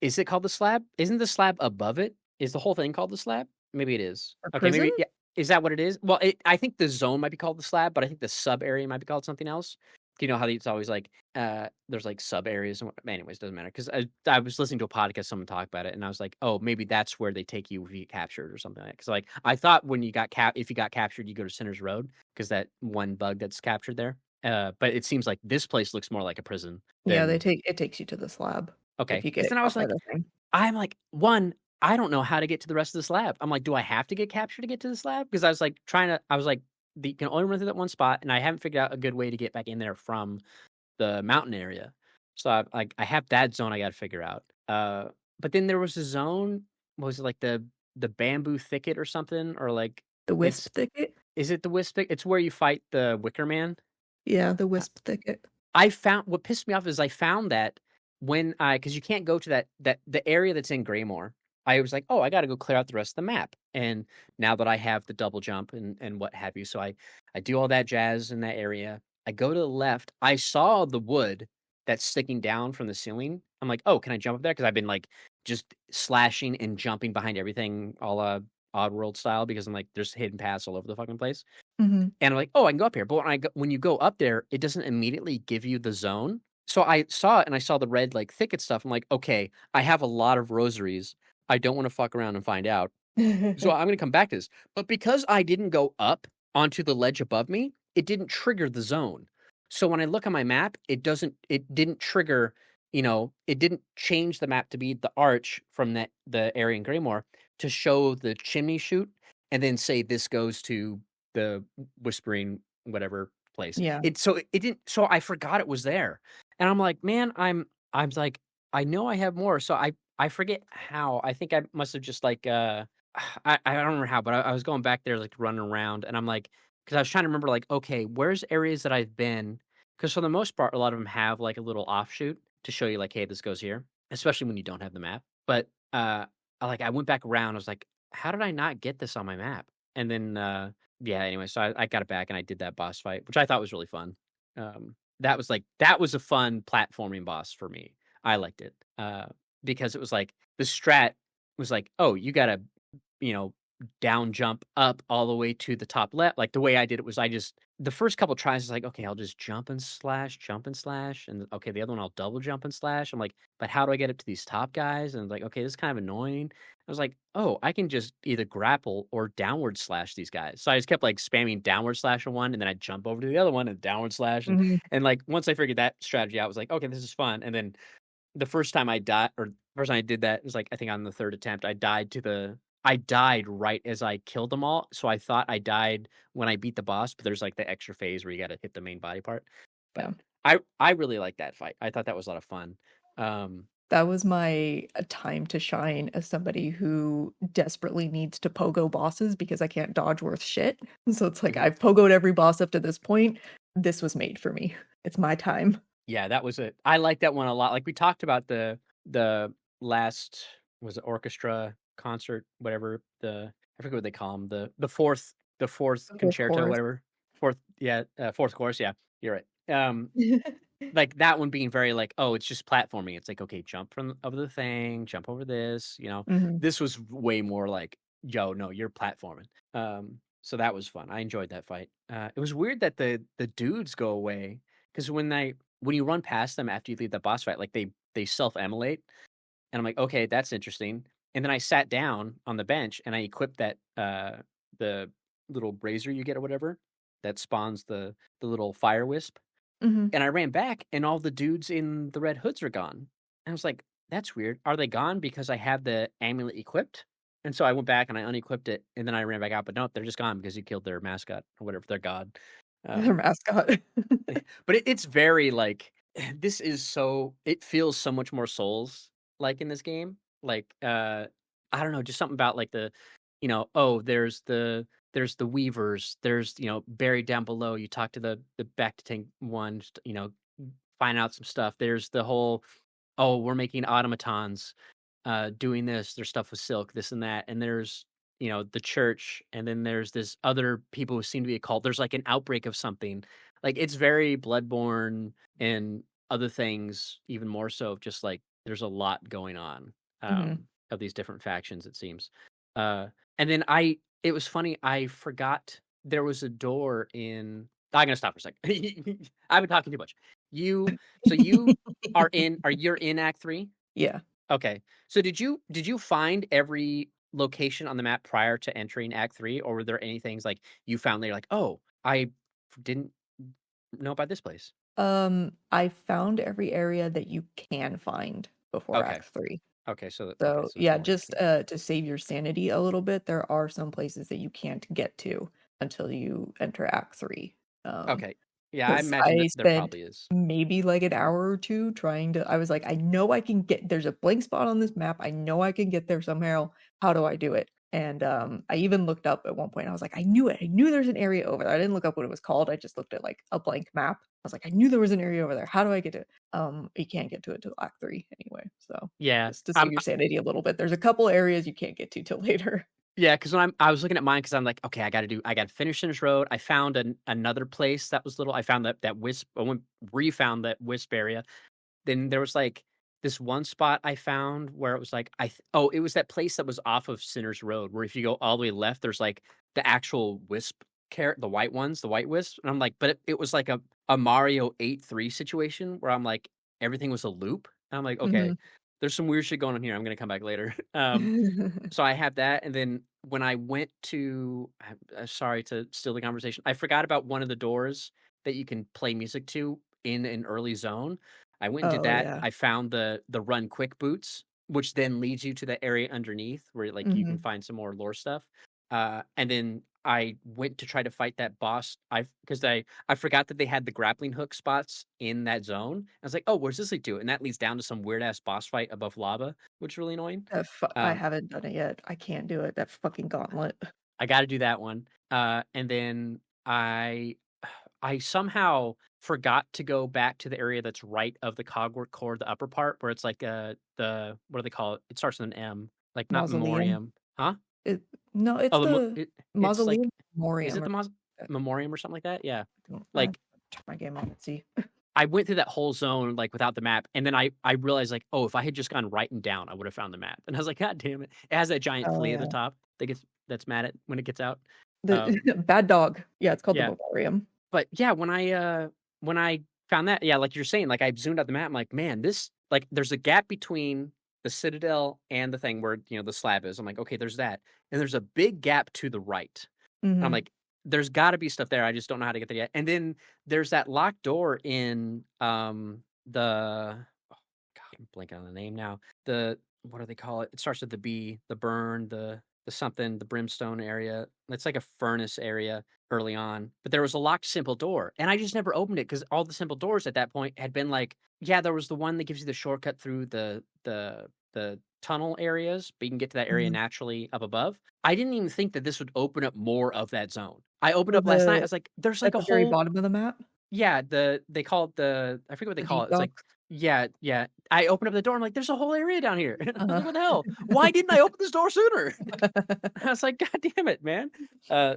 is it called the slab? Isn't the slab above it? Is the whole thing called the slab? Maybe it is. or Okay, prison? maybe yeah. Is that what it is? Well, I think the zone might be called the slab, but I think the sub area might be called something else. You know how it's always like, there's like sub areas and anyways, doesn't matter. Because I was listening to a podcast, someone talk about it, and I was like, oh, maybe that's where they take you if you get captured or something like that. Because like I thought when you got if you got captured, you go to Sinner's Road because that one bug that's captured there. But it seems like this place looks more like a prison Yeah, than it takes you to the slab if okay. you Because get then I was caught by like, the thing. I'm like, one, I don't know how to get to the rest of this lab. I'm like, do I have to get captured to get to this lab? Because I was like I was like, you can only run through that one spot, and I haven't figured out a good way to get back in there from the mountain area. So I have that zone I got to figure out. But then there was a zone. What was it like the bamboo thicket or something? Or like The it's wisp thicket? is it the wisp? It's where you fight the Wicker Man. Yeah, the wisp thicket. I found what pissed me off is I found that when I because you can't go to that the area that's in Greymore. I was like, "Oh, I gotta go clear out the rest of the map." And now that I have the double jump and what have you, so I do all that jazz in that area. I go to the left. I saw the wood that's sticking down from the ceiling. I'm like, "Oh, can I jump up there?" Because I've been like just slashing and jumping behind everything, all Oddworld style, because I'm like, there's hidden paths all over the fucking place. Mhm. And I'm like, "Oh, I can go up here." But when you go up there, it doesn't immediately give you the zone. So I saw it and I saw the red, like, thicket stuff. I'm like, "Okay, I have a lot of rosaries. I don't wanna fuck around and find out. So I'm gonna come back to this." But because I didn't go up onto the ledge above me, it didn't trigger the zone. So when I look on my map, it didn't trigger, it didn't change the map to be the arch from the area in Greymore to show the chimney chute and then say this goes to the whispering whatever place. Yeah. It didn't so I forgot it was there. And I'm like, "Man, I'm like, I know I have more." So I forget how. I think I must have just like I don't remember how, but I was going back there like running around and I'm like because I was trying to remember like, okay, where's areas that I've been? Because for the most part, a lot of them have like a little offshoot to show you like, hey, this goes here, especially when you don't have the map. But I went back around, I was like, how did I not get this on my map? And then yeah, anyway, so I got it back and I did that boss fight, which I thought was really fun. That was a fun platforming boss for me. I liked it. Because it was like the strat was like, oh, you gotta you know, down jump up all the way to the top left. Like the way I did it was I just the first couple tries is like, okay, I'll just jump and slash, and okay, the other one I'll double jump and slash. I'm like, but how do I get up to these top guys? And like, okay, this is kind of annoying. I was like, oh, I can just either grapple or downward slash these guys. So I just kept like spamming downward slash on one, and then I'd jump over to the other one and downward slash, Mhm. and like once I figured that strategy out, I was like, okay, this is fun. And then the first time I died or first time I did that, it was, like, I think on the 3rd attempt, I died right as I killed them all, so I thought I died when I beat the boss, but there's, like, the extra phase where you gotta hit the main body part. But Yeah. I really liked that fight. I thought that was a lot of fun. Um, That was my time to shine as somebody who desperately needs to pogo bosses because I can't dodge worth shit. So it's like mhm. I've pogoed every boss up to this point. This was made for me. It's my time. Yeah, that was it. I like that one a lot. Like, we talked about the last was it orchestra concert, whatever, I forget what they call them, the 4th The fourth concerto, chorus. whatever. 4th yeah, 4th course, yeah, you're right. Like, that one being very like, "Oh, it's just platforming." It's like, "Okay, jump from over the thing, jump over this," you know? Mhm. This was way more like, "Yo, no, you're platforming." So that was fun. I enjoyed that fight. It was weird that the dudes go away because when you run past them after you leave the boss fight, like, they self-immolate, and I'm like, "Okay, that's interesting." And then I sat down on the bench and I equipped that, the little brazier you get or whatever that spawns the little fire wisp, Mhm. and I ran back and all the dudes in the red hoods are gone. And I was like, "That's weird. Are they gone because I have the amulet equipped?" And so I went back and I unequipped it, and then I ran back out, but nope, they're just gone because you killed their mascot or whatever, their god. Their Um, mascot. but it's very, like, this is so it feels so much more Souls like in this game. Like, I don't know, just something about, like, oh, there's the weavers, there's, buried down below, you talk to the back tank one, find out some stuff. There's the whole, "Oh, we're making automatons, doing this, there's stuff with silk, this and that," and there's, the church, and then there's this other people who seem to be a cult. There's, like, an outbreak of something. Like, it's very Bloodborne and other things even more so, just, like, there's a lot going on, Mhm. of these different factions, it seems. And then it was funny, I forgot there was a door in I'm gonna stop for a second. I've been talking too much. You you're in Act 3? Yeah. Okay. So did you find every location on the map prior to entering Act 3, or were there any things, like, you found later, like, "Oh, I didn't know about this place." I found every area that you can find before Okay. Act 3. Okay, So, so there's yeah, more you just, can. to save your sanity a little bit, there are some places that you can't get to until you enter Act 3. Okay. Yeah, I 'Cause imagine I that there spent probably is. maybe, like, an hour or 2 trying to I was like, "I know I can get there's a blank spot on this map, I know I can get there somehow, how do I do it?" And, I even looked up at one point, I was like, "I knew it, I knew there's an area over there." I didn't look up what it was called, I just looked at, like, a blank map. I was like, "I knew there was an area over there, how do I get to it?" You can't get to it till Act 3 anyway, so Yeah. just to save your sanity a little bit, there's a couple areas you can't get to till later. Yeah, because I was looking at mine because 'cause I'm like, "Okay, I gotta finish this road." I found another place that was little I found that wisp I went refound that wisp area. Then there was, like, this one spot I found where it was like, it was that place that was off of Sinner's Road, where if you go all the way left, there's, like, the actual wisp carrot, the white ones, the white wisps, and I'm like, but it was like a Mario 8-3 situation where I'm like, everything was a loop. And I'm like, "Okay, Mhm. there's some weird shit going on here, I'm gonna come back later." So I have that, and then when I went to sorry to steal the conversation, I forgot about one of the doors that you can play music to in an early zone. I went and did Oh, that. yeah. I found the run quick boots, which then leads you to the area underneath where, like, you can Mhm. find some more lore stuff. And then I went to try to fight that boss. I forgot that they had the grappling hook spots in that zone. I was like, "Oh, where's this lead to?" And that leads down to some weird ass boss fight above lava, which is really annoying. I Um, haven't done it yet. I can't do it, that fucking gauntlet. I gotta do that one. And then I somehow forgot to go back to the area that's right of the Cogwort core, the upper part, where it's like, the what do they call it? It starts with an M, like, not Mausoleum. Memoriam. Huh? It no, it's Oh, the it's Mausoleum like is Memoriam it or the uh, Memoriam or something like that? Yeah. I Like, check my game on and see. I went through that whole zone, like, without the map, and then I realized, like, "Oh, if I had just gone right and down, I would have found the map." And I was like, "God damn it." It has that giant Oh, flea at the yeah. top that's mad at when it gets out. The Um, Bad Dog. Yeah, it's called the yeah. Memoriam. But, yeah, when I found that, yeah, like you're saying, like, I zoomed out the map, I'm like, "Man, this" like, there's a gap between the Citadel and the thing where, the slab is. I'm like, "Okay, there's that." And there's a big gap to the right. And I'm Mhm. like, "There's gotta be stuff there, I just don't know how to get there yet." And then there's that locked door in, the oh god, I'm blanking on the name now. What do they call it? It starts with the B, the burn, the something, the brimstone area. It's like a furnace area early on, but there was a locked simple door, and I just never opened it because all the simple doors at that point had been like, yeah, there was the one that gives you the shortcut through the tunnel areas, but you can get to that area Mhm. naturally up above. I didn't even think that this would open up more of that zone. I opened So up last night, I was like, there's like at a the very whole bottom of the map, yeah, they call it I forget what they the call deep it. It's like docks. yeah, yeah. I opened up the door, I'm like, "There's a whole area down here." I was Uh-huh. like, "What the hell? Why didn't I open this door sooner?" I was like, "God damn it, man."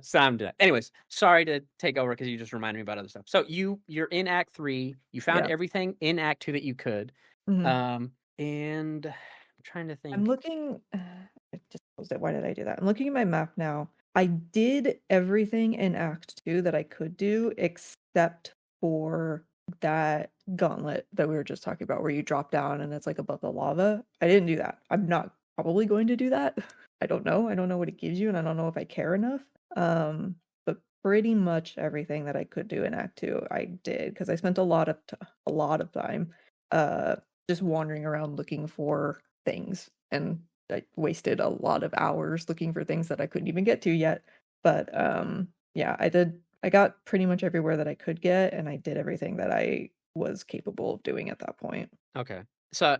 So I'm done. Anyways, sorry to take over because you just reminded me about other stuff. So you're in Act 3, you found Yeah. everything in Act 2 that you could, Mhm. and I'm trying to I'm think. looking I just closed it. Why did I do that? I'm looking at my map now. I did everything in Act 2 that I could do except for that gauntlet that we were just talking about where you drop down and it's like above the lava. I didn't do that. I'm not probably going to do that. I don't know. I don't know what it gives you and I don't know if I care enough. But pretty much everything that I could do in Act 2 I did because I spent a lot of time uh just wandering around looking for things and I wasted a lot of hours looking for things that I couldn't even get to yet. But yeah, I got pretty much everywhere that I could get, and I did everything that I was capable of doing at that point. Okay. So,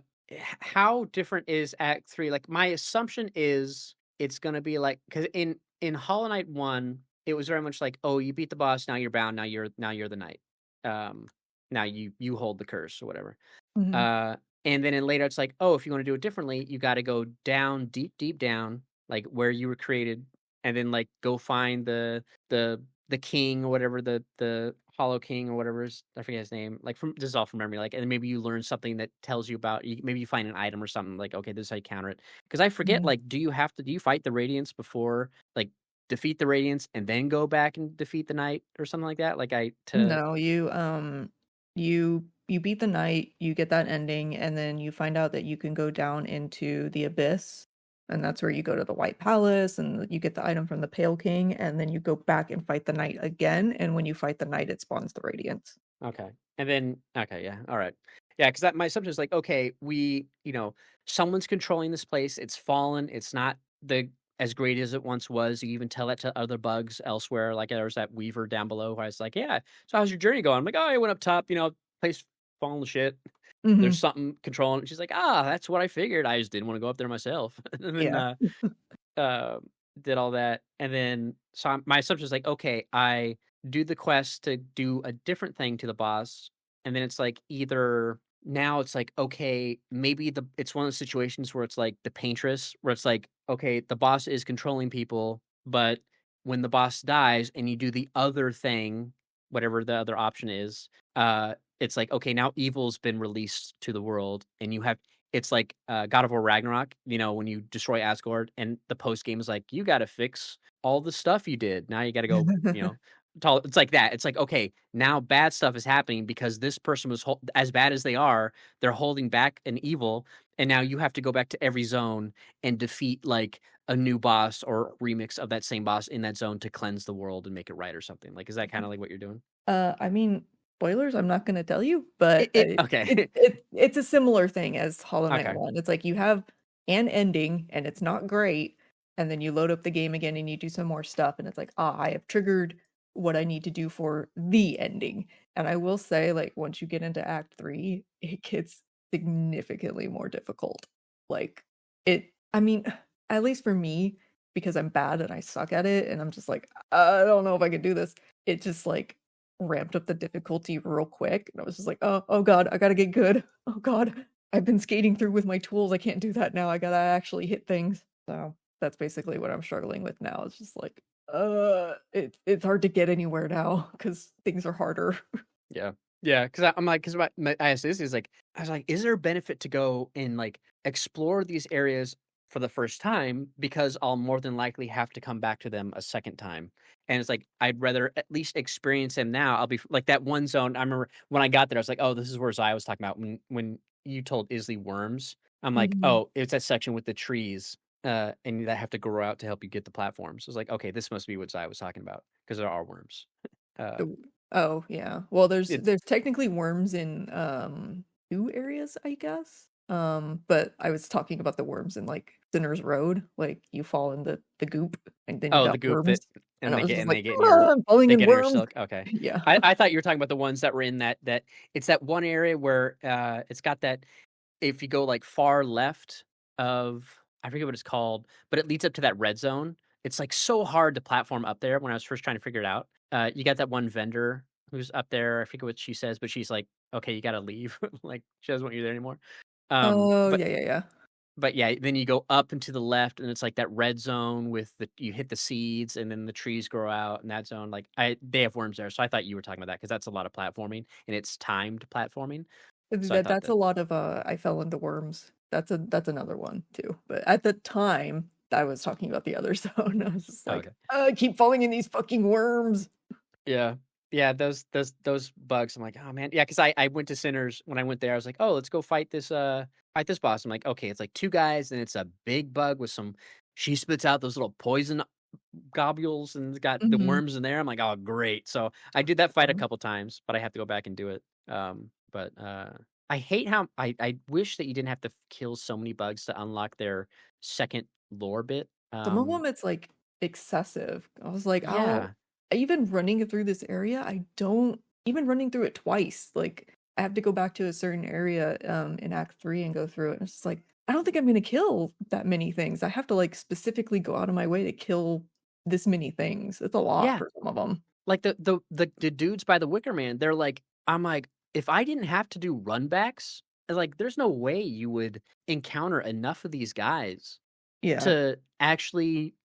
how different is Act 3? Like, my assumption is it's gonna be like because in Hollow Knight 1, it was very much like, "Oh, you beat the boss, now you're bound, now you're the knight. Um, now you hold the curse," or whatever. Mhm. Uh, and then in later, it's like, "Oh, if you wanna do it differently, you gotta go down, deep, deep down, like, where you were created, and then, like, go find the king or whatever, the Hollow King or whatever is I forget his name, like, from this is all from memory, like, and then maybe you learn something that tells you about maybe you find an item or something, like, okay, this is how you counter it. Because I forget, Mhm. like, do you fight the Radiants before like, defeat the Radiants and then go back and defeat the Knight or something like that? Like, I to No, you beat the knight, you get that ending, and then you find out that you can go down into the abyss, and that's where you go to the White Palace, and you get the item from the Pale King, and then you go back and fight the knight again, and when you fight the knight, it spawns the Radiance. Okay. And then okay, yeah, alright. Yeah, because that my assumption is like, okay, someone's controlling this place, it's fallen, it's not the as great as it once was. You even tell that to other bugs elsewhere, like, there was that weaver down below where I was like, "Yeah, so how's your journey going?" I'm like, "Oh, I went up top, place falling to shit. There's Mhm. something controlling it." She's like, "Ah, that's what I figured, I just didn't wanna go up there myself." And then, Yeah. um, did all that, and then my assumption is like, okay, I do the quest to do a different thing to the boss, and then it's like either now it's like, okay, maybe it's one of those situations where it's like the paintress, where it's like, okay, the boss is controlling people, but when the boss dies and you do the other thing, whatever the other option is, it's like, okay, now evil's been released to the world, and it's like, God of War Ragnarok, when you destroy Asgard and the post game is like, "You gotta fix all the stuff you did. Now you gotta go," tall it's like that. It's like, okay, now bad stuff is happening because this person was as bad as they are, they're holding back an evil, and now you have to go back to every zone and defeat, like, a new boss or remix of that same boss in that zone to cleanse the world and make it right or something. Like, is that kinda like what you're doing? I mean, spoilers, I'm not gonna tell you, but, It okay. it's a similar thing as Hollow Knight Okay. 1. It's like you have an ending, and it's not great, and then you load up the game again, and you do some more stuff, and it's like, "Ah, I have triggered what I need to do for the ending." And I will say, like, once you get into Act 3, it gets significantly more difficult. Like, I mean, at least for me, because I'm bad and I suck at it, and I'm just like, "I don't know if I can do this." It just, like, ramped up the difficulty real quick, and I was just like, oh god, I gotta get good. Oh god, I've been skating through with my tools, I can't do that now, I gotta actually hit things." So, that's basically what I'm struggling with now, it's just like, it's hard to get anywhere now because things are harder. Yeah. Yeah, because I'm like, because I asked this is like, I was like, is there a benefit to go and like explore these areas for the first time because I'll more than likely have to come back to them a second time. And it's like I'd rather at least experience them now. I'll be like that one zone. I remember when I got there, I was like, oh, this is where Zai was talking about when you told Isley worms. I'm like, Mhm. oh, it's that section with the trees, and that have to grow out to help you get the platforms. I was like, okay, this must be what Zai was talking about because there are worms. Uh, Oh oh, yeah. Well, it's there's technically worms in, 2 areas, I guess? But I was talking about the worms in, like, Sinner's Road, like, you fall in the goop, and then you Oh, the got goop that worms, and I was just they like, get in "Ah, I'm falling they in get in your worms." silk? Okay. Yeah. I thought you were talking about the ones that were in that it's that one area where, it's got that if you go, like, far left of I forget what it's called, but it leads up to that red zone. It's, like, so hard to platform up there when I was first trying to figure it out. You got that one vendor who's up there, I forget what she says, but she's like, "Okay, you gotta leave." Like, she doesn't want you there anymore. Um, Oh, but yeah, yeah, yeah. but yeah, then you go up and to the left, and it's like that red zone with you hit the seeds, and then the trees grow out in that zone. Like they have worms there, so I thought you were talking about that because that's a lot of platforming, and it's timed platforming. So I thought That's a that lot of, I fell into worms. That's another one too, but at the time, I was talking about the other zone. I was just oh, like, okay, "I keep falling in these fucking worms." yeah. Yeah, those bugs, I'm like, "Oh, man." Yeah, because I went to Sinners when I went there, I was like, "Oh, let's go fight this boss." I'm like, "Okay, it's like 2 guys, and it's a big bug with some" she spits out those little poison globules, and it's got the Mhm. worms in there. I'm like, "Oh, great." So, I did that fight a couple times, but I have to go back and do it. I hate how I wish that you didn't have to kill so many bugs to unlock their second lore bit. Some of them, it's, like, excessive. I was like, "I'll" Yeah. even running through this area, I don't even running through it twice, like, I have to go back to a certain area, in Act 3 and go through it, and it's just like, I don't think I'm gonna kill that many things. I have to, like, specifically go out of my way to kill this many things. It's a lot Yeah. for some of them. Like, the dudes by the Wicker Man, they're like I'm like, "If I didn't have to do run backs, like, there's no way you would encounter enough of these guys Yeah. to actually,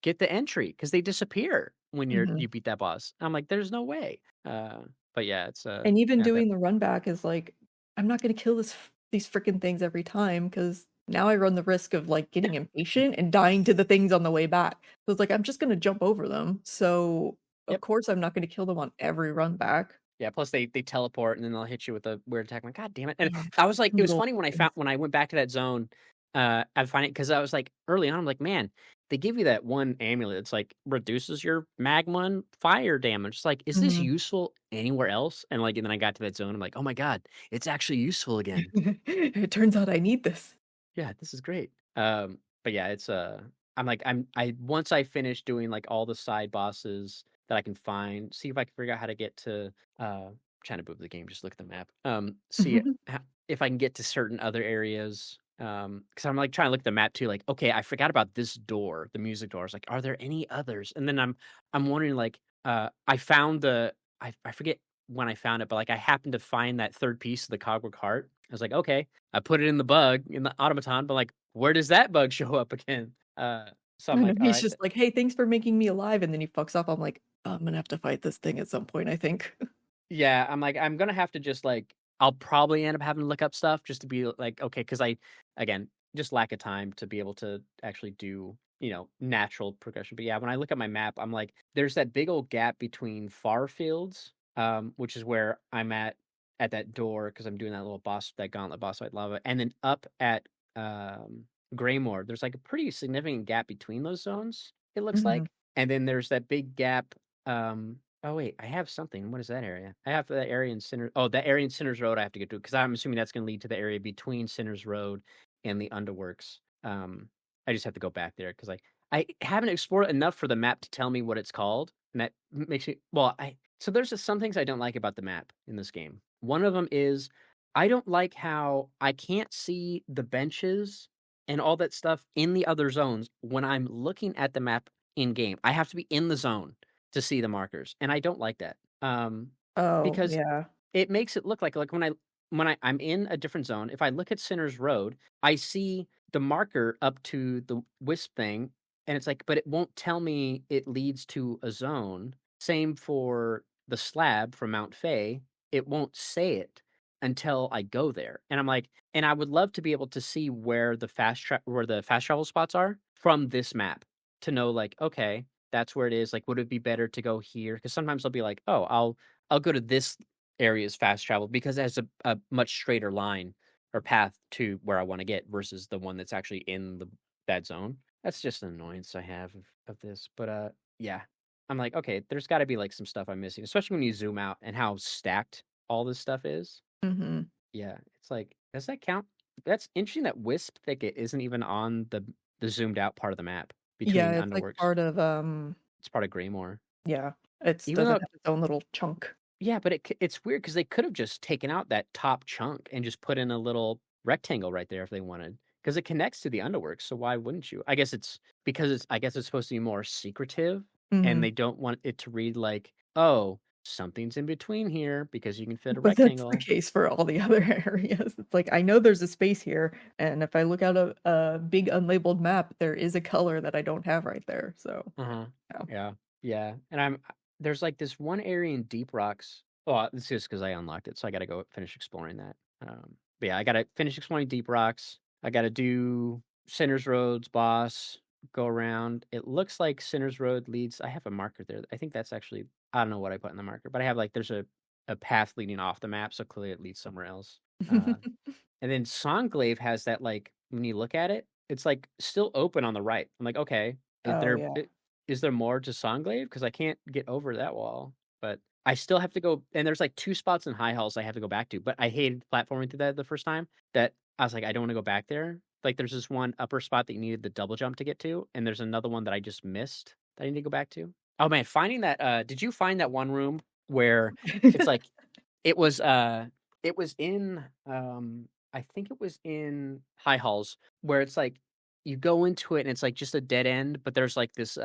get the entry because they disappear when Mhm. you beat that boss." I'm like, "There's no way." But yeah, it's, And even yeah, that doing the run back is like, I'm not gonna kill these freaking things every time because now I run the risk of, like, getting impatient and dying to the things on the way back. So it's like, I'm just gonna jump over them. So, of Yep. course, I'm not gonna kill them on every run back. Yeah, plus they teleport and then they'll hit you with a weird attack. I'm like, "God damn it." And Yeah. I was like it was Little funny things. when I went back to that zone, I find it because I was like early on, I'm like, "Man, they give you that one amulet. It's like reduces your magma and fire damage." It's like, "Is this Mhm. useful anywhere else?" And then I got to that zone, I'm like, "Oh my god, it's actually useful again." It turns out I need this. Yeah, this is great. But yeah, it's I'm like I once I finish doing like all the side bosses that I can find, see if I can figure out how to get to trying to move the game, just look at the map. See if I can get to certain other areas. Because I'm like trying to look at the map too, like, okay, I forgot about this door, the music door. It's like, are there any others? And then I'm wondering, like, I found I forget when I found it, but like I happened to find that third piece of the cogwork heart. I was like, okay, I put it in the bug, in the automaton, but, like, where does that bug show up again? So I'm I know, like, he's "Alright." just like, "Hey, thanks for making me alive," and then he fucks up. I'm like, "I'm gonna have to fight this thing at some point, I think." Yeah, I'm like, I'm gonna have to just, like I'll probably end up having to look up stuff just to be like, okay, because again, just lack of time to be able to actually do, natural progression. But yeah, when I look at my map, I'm like, there's that big old gap between far fields, which is where I'm at that door because 'cause I'm doing that little that gauntlet boss fight lava, and then up at, Greymoor, there's, like, a pretty significant gap between those zones, it looks Mhm. like, and then there's that big gap, oh, wait, I have something. What is that area? I have that area in that area in Sinners Road I have to get to because 'cause I'm assuming that's gonna lead to the area between Sinners Road and the Underworks. I just have to go back there because I haven't explored enough for the map to tell me what it's called, and that makes me well, I so there's just some things I don't like about the map in this game. One of them is I don't like how I can't see the benches and all that stuff in the other zones when I'm looking at the map in game. I have to be in the zone to see the markers, and I don't like that, Oh, because yeah. it makes it look like I'm in a different zone, if I look at Sinner's Road, I see the marker up to the wisp thing, and it's like but it won't tell me it leads to a zone. Same for the slab from Mount Fay, it won't say it until I go there, and I'm like and I would love to be able to see where the fast travel spots are from this map to know, like, okay, that's where it is, like, would it be better to go here? Because sometimes I'll be like, "Oh, I'll go to this area's fast travel because it has a much straighter line or path to where I wanna get versus the one that's actually in that zone." That's just an annoyance I have of this, but, yeah. I'm like, "Okay, there's gotta be, like, some stuff I'm missing," especially when you zoom out and how stacked all this stuff is. Mhm. Yeah, it's like, does that count? That's interesting that Wisp Thicket isn't even on the zoomed out part of the map Yeah, between it's, like, Underworks. part of, It's part of Greymore. yeah, it's Even doesn't though have its own little chunk. yeah, but it's weird because they could have just taken out that top chunk and just put in a little rectangle right there if they wanted, because it connects to the Underworks, so why wouldn't you? I guess it's because I guess it's supposed to be more secretive, and Mhm. they don't want it to read like, "Oh, something's in between here," because you can fit a But that's the rectangle. case for all the other areas. It's like, I know there's a space here, and if I look at a big unlabeled map, there is a color that I don't have right there, so, Uh-huh. yeah. Yeah. Yeah, and there's, like, this one area in Deep Rocks well, this is because I unlocked it, so I gotta go finish exploring that. But yeah, I gotta finish exploring Deep Rocks. I gotta do Sinners Road's boss, go around. It looks like Sinners Road leads I have a marker there. I think that's actually I don't know what I put in the marker, but I have, like, there's a path leading off the map, so clearly it leads somewhere else. Uh, and then Songglaive has that, like, when you look at it, it's, like, still open on the right. I'm like, "Okay, Oh, yeah. is there more to Songglaive? Because I can't get over that wall." But I still have to go and there's, like, 2 spots in High Halls I have to go back to, but I hated platforming through that the first time, that I was like, "I don't wanna go back there." Like, there's this one upper spot that you needed the double jump to get to, and there's another one that I just missed that I need to go back to. Oh, man, finding that, did you find that one room where it's like it was, it was in, I think it was in High Halls where it's like you go into it and it's like just a dead end, but there's like this,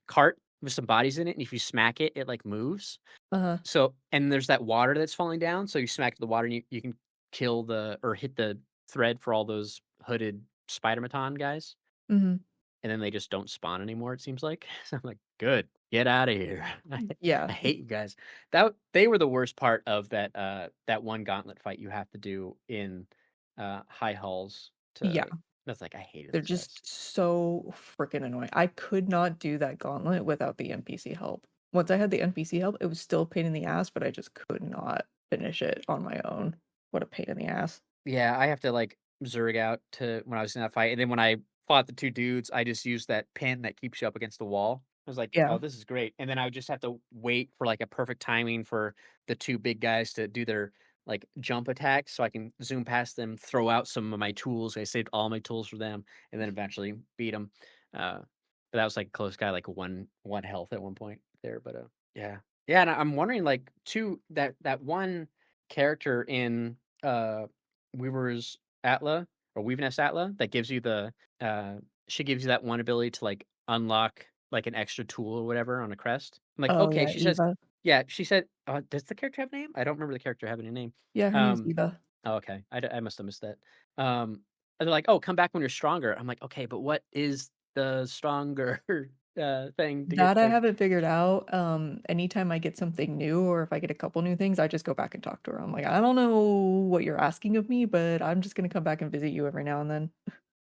cart with some bodies in it, and if you smack it, it like moves. Uh-huh. So and there's that water that's falling down, so you smack the water and you can kill the or hit the thread for all those hooded Spider-Maton guys. Mhm. And then they just don't spawn anymore, it seems like. So I'm like, "Good, get out of here. Yeah. I hate you guys." They were the worst part of that, that one gauntlet fight you have to do in, High Halls Yeah. to that's like, I hated They're those guys. just so freaking annoying. I could not do that gauntlet without the NPC help. Once I had the NPC help, it was still a pain in the ass, but I just could not finish it on my own. What a pain in the ass. Yeah, I have to, like, Zerg out to when I was in that fight, and then when I fought the 2 dudes, I just used that pin that keeps you up against the wall. I was like, "Oh, Yeah. this is great," and then I would just have to wait for, like, a perfect timing for the 2 big guys to do their, like, jump attacks so I can zoom past them, throw out some of my tools. I saved all my tools for them, and then eventually beat them. But that was, like, a close guy, like, 1 health at one point there, but, yeah. Yeah, and I'm wondering, like, too, that one character in, Weaver's Atla or Weaveness Atla that gives you the uh she gives you that one ability to like unlock like an extra tool or whatever on a crest. I'm like, Oh, okay, yeah, she says, Eva. yeah, she said, does the character have a name? I don't remember the character having a name. Yeah, her name's Um, Eva. oh, okay, I must have missed that. And they're like, oh, come back when you're stronger. I'm like, okay, but what is the stronger thing to get That I the haven't figured out. Anytime I get something new or if I get a couple new things, I just go back and talk to her. I'm like, "I don't know what you're asking of me, but I'm just gonna come back and visit you every now and then."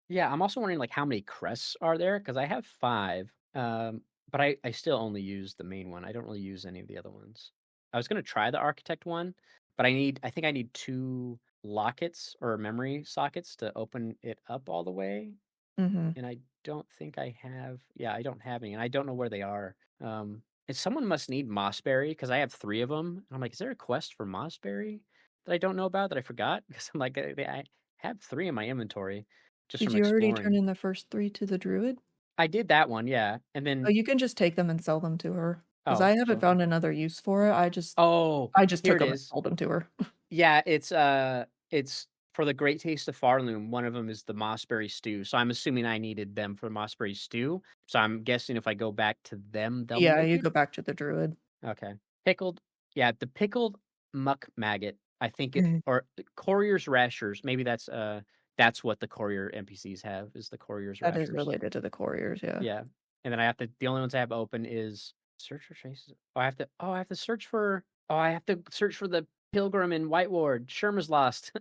Yeah, I'm also wondering, like, how many crests are there? Because I have 5, but I still only use the main one. I don't really use any of the other ones. I was gonna try the architect one, but I think I need 2 lockets or memory sockets to open it up all the way, Mhm. and I don't think I have I don't have any, and I don't know where they are. And someone must need Mossberry because I have 3 of them. I'm like, "Is there a quest for Mossberry that I don't know about that I forgot?" Because I'm like, I have 3 in my inventory just Did from you already turn exploring. in the first 3 to the druid? I did that one, yeah, and Oh, then you can just take them and sell them to her. Because oh, I haven't so found another use for it. oh, I just here took it them and is. sold them to her. Yeah, it's for the Great Taste of Farloom, one of them is the Mossberry Stew, so I'm assuming I needed them for Mossberry Stew, so I'm guessing if I go back to them, they'll Yeah, make you it? go back to the druid. Okay. Pickled the pickled muck maggot, I think it Mhm. or Courier's Rashers, maybe that's what the Courier NPCs have, is the Courier's That is Rashers. related to the couriers, yeah. Yeah, and then I have to the only ones I have open is search for traces. I have to search for I have to search for the pilgrim in White Ward. Sherma's lost.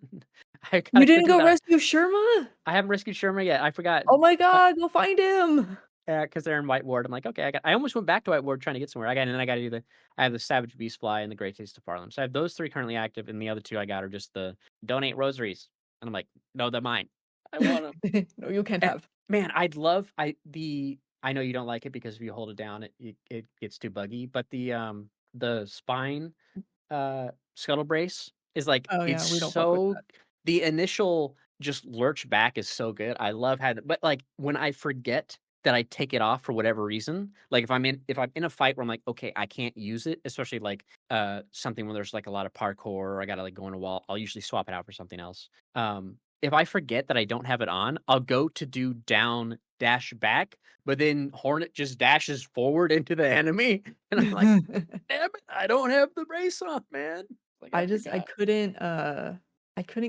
I You gotta go didn't do go that. rescue Sherma? I haven't rescued Sherma yet. I forgot. Oh my god, go find him! Yeah, because they're in White Ward. I'm like, okay, I almost went back to White Ward trying to get somewhere. And then I got to do I have the Savage Beast Fly and the Great Taste of Farlam. So I have those 3 currently active, and the other 2 I got are just the donate rosaries. And I'm like, no, they're mine. I want them. No, you can't And have. man, I'd love I know you don't like it because if you hold it down, it gets too buggy. But the spine scuttle brace is like Oh, it's yeah, we don't fuck with so that. the initial just lurch back is so good. I love having but like when I forget that I take it off for whatever reason, like if I'm in a fight where I'm like, okay, I can't use it, especially like something where there's like a lot of parkour or I gotta like go in a wall, I'll usually swap it out for something else. If I forget that I don't have it on, I'll go to do down dash back, but then Hornet just dashes forward into the enemy, and I'm like, damn it, I don't have the brace on, man. Like, I I forgot. couldn't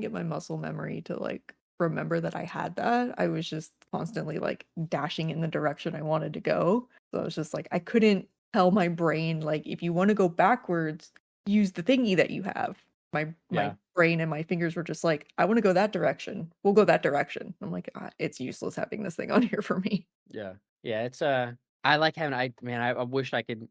get my muscle memory to, like, remember that I had that. I was just constantly, like, dashing in the direction I wanted to go. So I was just like, I couldn't tell my brain, like, "If you wanna go backwards, use the thingy that you have." My Yeah, brain and my fingers were just like, "I wanna go that direction. We'll go that direction." I'm like, it's useless having this thing on here for me." yeah. Yeah, it's, I like having I man, I wish I could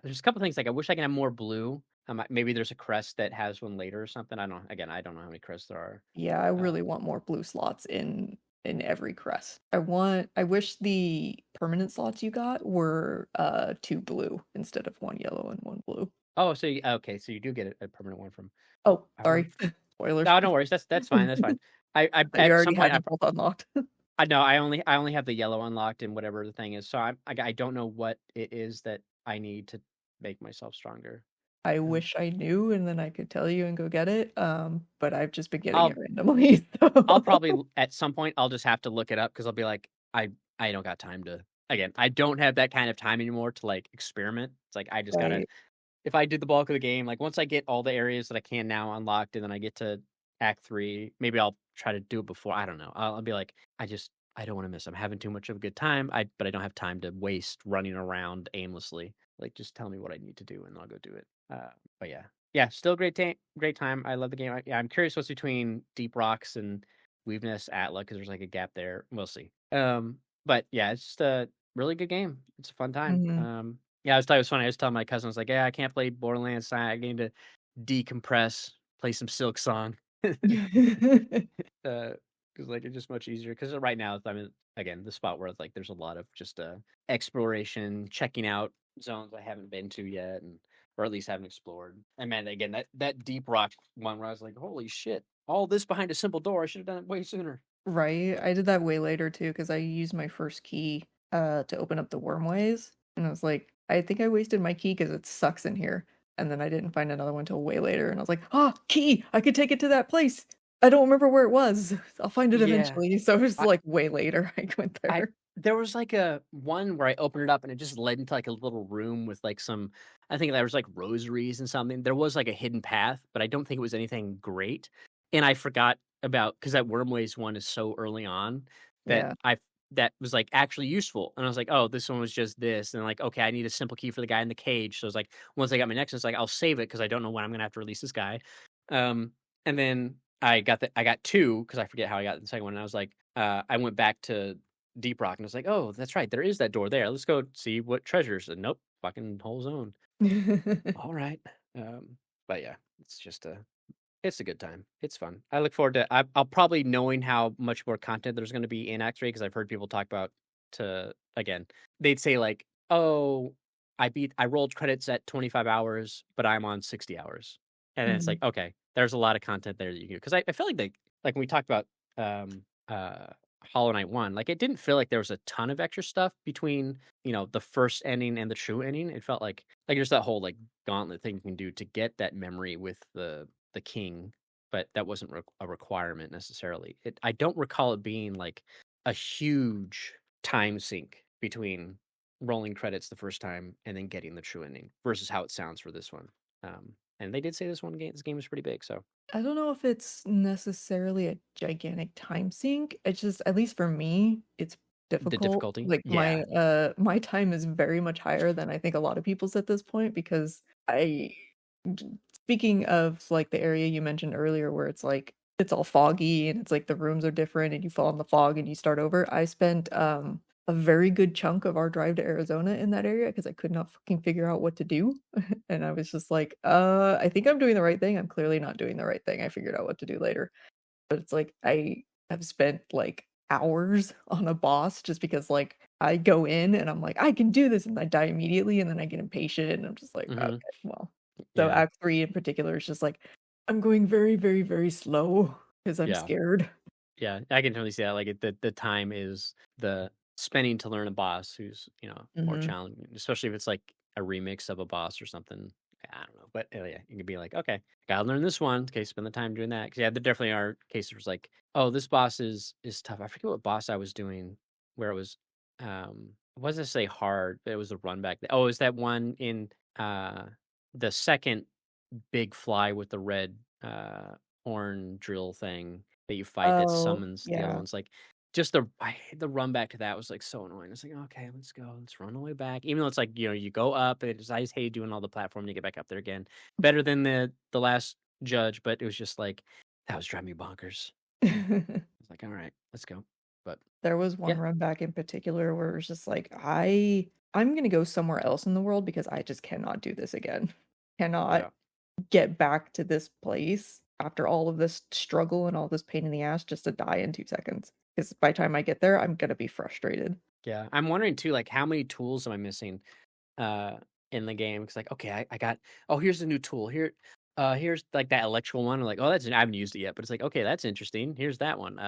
there's a couple things, like, I wish I could have more blue. Maybe there's a crest that has one later or something. I don't Again, I don't know how many crests there are. Yeah, I Uh, really want more blue slots in every crest. I wish the permanent slots you got were 2 blue instead of 1 yellow and 1 blue. oh, so you okay, so you do get a permanent one from Oh, I want sorry. Spoilers. no, no worries, that's fine, that's fine. I Thought you at some already point, had them both unlocked. I know, I only have the yellow unlocked and whatever the thing is, so I don't know what it is that I need to make myself stronger. I Um, wish I knew and then I could tell you and go get it, but I've just been getting it I'll randomly, I'll probably so at some point, I'll just have to look it up because 'cause I'll be like, I don't got time to again, I don't have that kind of time anymore to, like, experiment. It's like, I just gotta Right. if I did the bulk of the game, like, once I get all the areas that I can now unlocked and then I get to act 3, maybe I'll try to do it before, I don't know. I'll be like, I don't wanna miss I'm having too much of a good time, but I don't have time to waste running around aimlessly. Like, just tell me what I need to do, and I'll go do it. But yeah. Yeah, still great time. I love the game. Yeah, I'm curious what's between Deep Rocks and Weaveness Atla because there's, like, a gap there. We'll see. But yeah, it's just a really good game. It's a fun time. Mhm. Yeah, I was telling it was funny. I was telling my cousin, I was like, "Yeah, I can't play Borderlands. I need to decompress, play some Silksong." Because like, it's just much easier. Because right now, I'm in, again, the spot where, like, there's a lot of just, exploration, checking out zones I haven't been to yet or at least haven't explored. And man, again, that Deep Rock one where I was like, "Holy shit, all this behind a simple door. I should have done it way sooner." Right, I did that way later too because I used my first key, to open up the wormways, and I was like, "I think I wasted my key because it sucks in here," and then I didn't find another one till way later, and I was like, "Ah, key! I could take it to that place! I don't remember where it was. I'll find it Yeah. eventually," so it was, I like, way later I went I there. there was, like, a one where I opened it up and it just led into, like, a little room with, like, some I think there was, like, rosaries and something. There was, like, a hidden path, but I don't think it was anything great, and I forgot about because that Wormways one is so early on that Yeah. that was, like, actually useful, and I was like, "Oh, this one was just this," and, like, "Okay, I need a simple key for the guy in the cage," so it's like, once I got my next one, it's like, I'll save it because I don't know when I'm gonna have to release this guy, um, and then I got 2 because I forget how I got the second one, and I was like, I went back to Deep Rock, and I was like, "Oh, that's right, there is that door there. Let's go see what treasures." And nope, fucking whole zone. All right. Um, but yeah, it's a good time. It's fun. I look forward to I'll probably knowing how much more content there's gonna be in Act 3 because I've heard people talk about to again, they'd say like, "Oh, I rolled credits at 25 hours, but I'm on 60 hours." And then it's like, Mhm. okay, there's a lot of content there that you can do. Because I feel like like when we talked about um uh Hollow Knight 1, like it didn't feel like there was a ton of extra stuff between, the first ending and the true ending. It felt like there's that whole like gauntlet thing you can do to get that memory with the king, but that wasn't a requirement necessarily. I don't recall it being like a huge time sink between rolling credits the first time and then getting the true ending versus how it sounds for this one. And they did say this game is pretty big, so I don't know if it's necessarily a gigantic time sink. It's just, at least for me, it's the difficult. difficulty, Like yeah. my time is very much higher than I think a lot of people's at this point because speaking of like the area you mentioned earlier where it's like it's all foggy and it's like the rooms are different and you fall in the fog and you start over. I spent a very good chunk of our drive to Arizona in that area because I could not fucking figure out what to do. And I was just like, I think I'm doing the right thing. I'm clearly not doing the right thing. I figured out what to do later. But it's like I have spent like hours on a boss just because like I go in and I'm like, I can do this, and I die immediately, and then I get impatient and I'm just like, okay, Mhm. well. So Yeah. Act 3 in particular is just like I'm going very, very, very slow because I'm Yeah. scared. Yeah, I can totally see that, like, the time is the spending to learn a boss who's, more Mhm. challenging, especially if it's, like, a remix of a boss or something. I don't know, but, yeah, you can be like, "Okay, gotta learn this one." Okay, spend the time doing that. 'Cause, yeah, there definitely are cases where it's like, "Oh, this boss is tough." I forget what boss I was doing where it wasn't necessarily hard, but it was a run back. Oh, it was that one in, the 2nd big fly with the red, horn drill thing that you fight that Oh, summons the other yeah. ones, like, the run back to that was, like, so annoying. It's like, "Okay, let's go. Let's run all the way back." Even though it's like, you go up, I just hate doing all the platform to get back up there again. Better than the last judge, but it was just like, that was driving me bonkers. I was like, "Alright, let's go." But, There was one yeah. run back in particular where it was just like, I I'm gonna go somewhere else in the world because I just cannot do this again. Cannot Yeah. get back to this place after all of this struggle and all this pain in the ass just to die in 2 seconds. Because by the time I get there, I'm gonna be frustrated. Yeah. I'm wondering too, like, how many tools am I missing uh in the game? Because like, okay, I got, oh, here's a new tool. Here's like that electrical one. I'm like, oh, I haven't used it yet, but it's like, okay, that's interesting. Here's that one.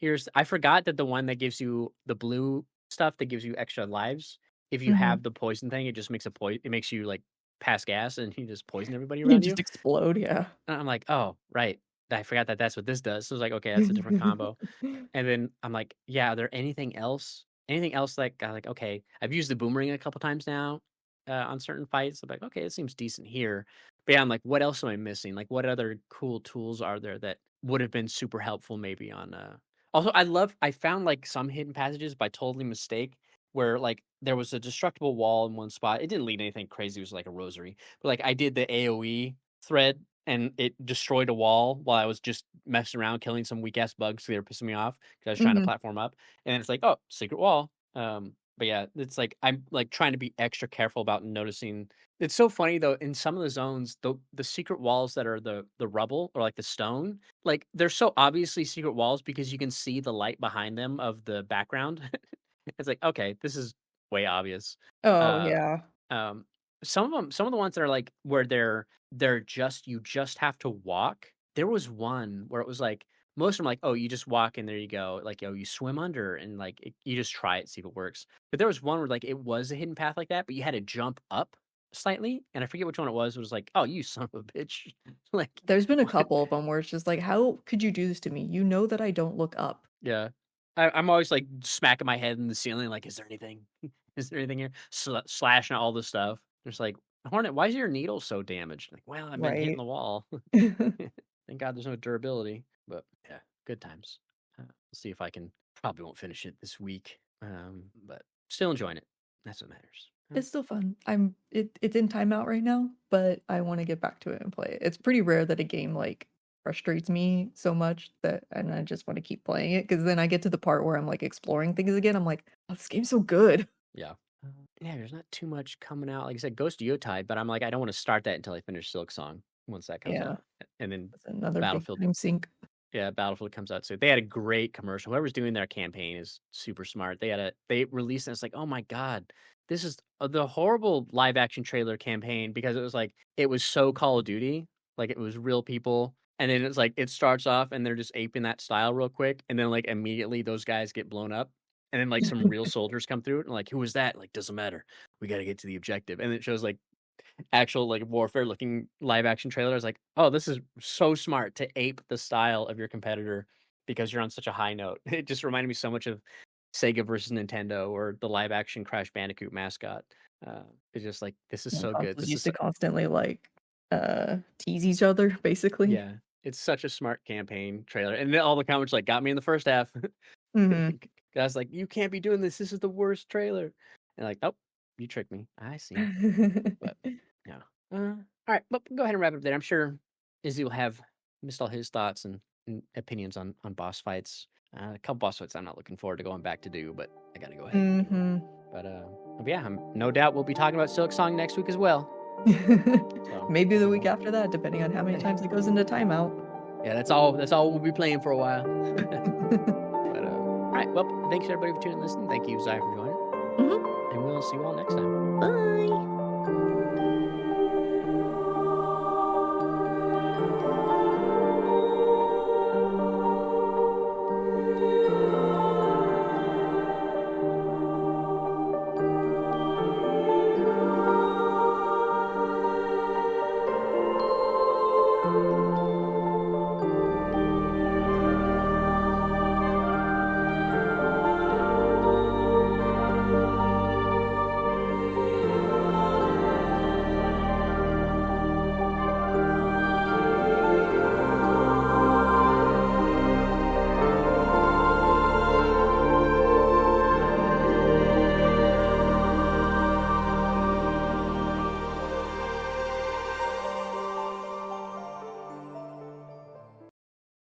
Here's, I forgot that the one that gives you the blue stuff that gives you extra lives. If you Mhm. have the poison thing, it just makes it makes you like pass gas and you just poison everybody You around you. just explode, yeah. And I'm like, oh, right. I forgot that that's what this does. So I was like, okay, that's a different combo. And then I'm like, yeah, are there anything else? Anything else like like, okay, I've used the boomerang a couple times now on certain fights. I'm like, okay, it seems decent here. But yeah, I'm like, what else am I missing? Like, what other cool tools are there that would have been super helpful maybe on also I found like some hidden passages by totally mistake where like there was a destructible wall in one spot. It didn't lead to anything crazy, it was like a rosary. But like I did the AoE thread and it destroyed a wall while I was just messing around killing some weak ass bugs. They were pissing me off because I was trying to Mhm. platform up, and it's like, oh, secret wall. But yeah, it's like I'm like trying to be extra careful about noticing. It's so funny though. In some of the zones, the secret walls that are the rubble or like the stone, like they're so obviously secret walls because you can see the light behind them of the background. It's like okay, this is way obvious. Oh, Uh, yeah. um, some of the ones that are like where they're just you just have to walk. There was one where it was like most of them like, oh, you just walk and there you go. Like, oh, you swim under and like you just try it, see if it works. But there was one where like it was a hidden path like that, but you had to jump up slightly, and I forget which one it was. It was like, oh, you son of a bitch, like There's been a what? couple of them where it's just like, "How could you do this to me? You know that I don't look up." Yeah. I'm always like smacking my head in the ceiling, like, is there anything? Is there anything here? Slashing all this stuff. It's like, Hornet, why is your needle so damaged? Like, well, I've been hitting Right. the wall. Thank God there's no durability. But yeah, good times. We'll see if I can. Probably won't finish it this week. But still enjoying it. That's what matters. It's still fun. It's in timeout right now, but I wanna get back to it and play it. It's pretty rare that a game, like, frustrates me so much that and I just wanna keep playing it because then I get to the part where I'm, like, exploring things again, I'm like, "Oh, this game's so good." Yeah. Yeah, there's not too much coming out. Like I said, Ghost of Yotide, but I'm like, I don't want to start that until I finish Silksong once that comes Yeah, out. And then that's another big Battlefield. time sink. Yeah, Battlefield comes out soon. They had a great commercial. Whoever's doing their campaign is super smart. They released it. It's like, oh my god, this is the horrible live action trailer campaign because it was like it was so Call of Duty, like it was real people, and then it's like it starts off and they're just aping that style real quick, and then like immediately those guys get blown up, and then like some real soldiers come through it, and like who was that? Like doesn't matter. We got to get to the objective, and it shows like actual like warfare looking live action trailer. I was like, oh, this is so smart to ape the style of your competitor because you're on such a high note. It just reminded me so much of Sega versus Nintendo or the live action Crash Bandicoot mascot. It's just like this is Yeah, so good. consoles This is used to constantly, like, tease each other, basically. yeah, it's such a smart campaign trailer. And then all the comments like got me in the first half. Mhm. Guys like, you can't be doing this. This is the worst trailer. And like, oh, you tricked me. I see. But yeah. All right. Well, go ahead and wrap it up there. I'm sure Izzy will have missed all his thoughts and opinions on boss fights. A couple boss fights I'm not looking forward to going back to do, but I got to go ahead and do them. Mhm. But yeah, no doubt we'll be talking about Silksong next week as well. So Maybe the week after that, depending on how many times it goes into timeout. yeah, that's all. That's all we'll be playing for a while. But all right. Well, thanks everybody for tuning in and listening. Thank you, Zai, for joining, Mhm. and we'll see you all next time. Bye.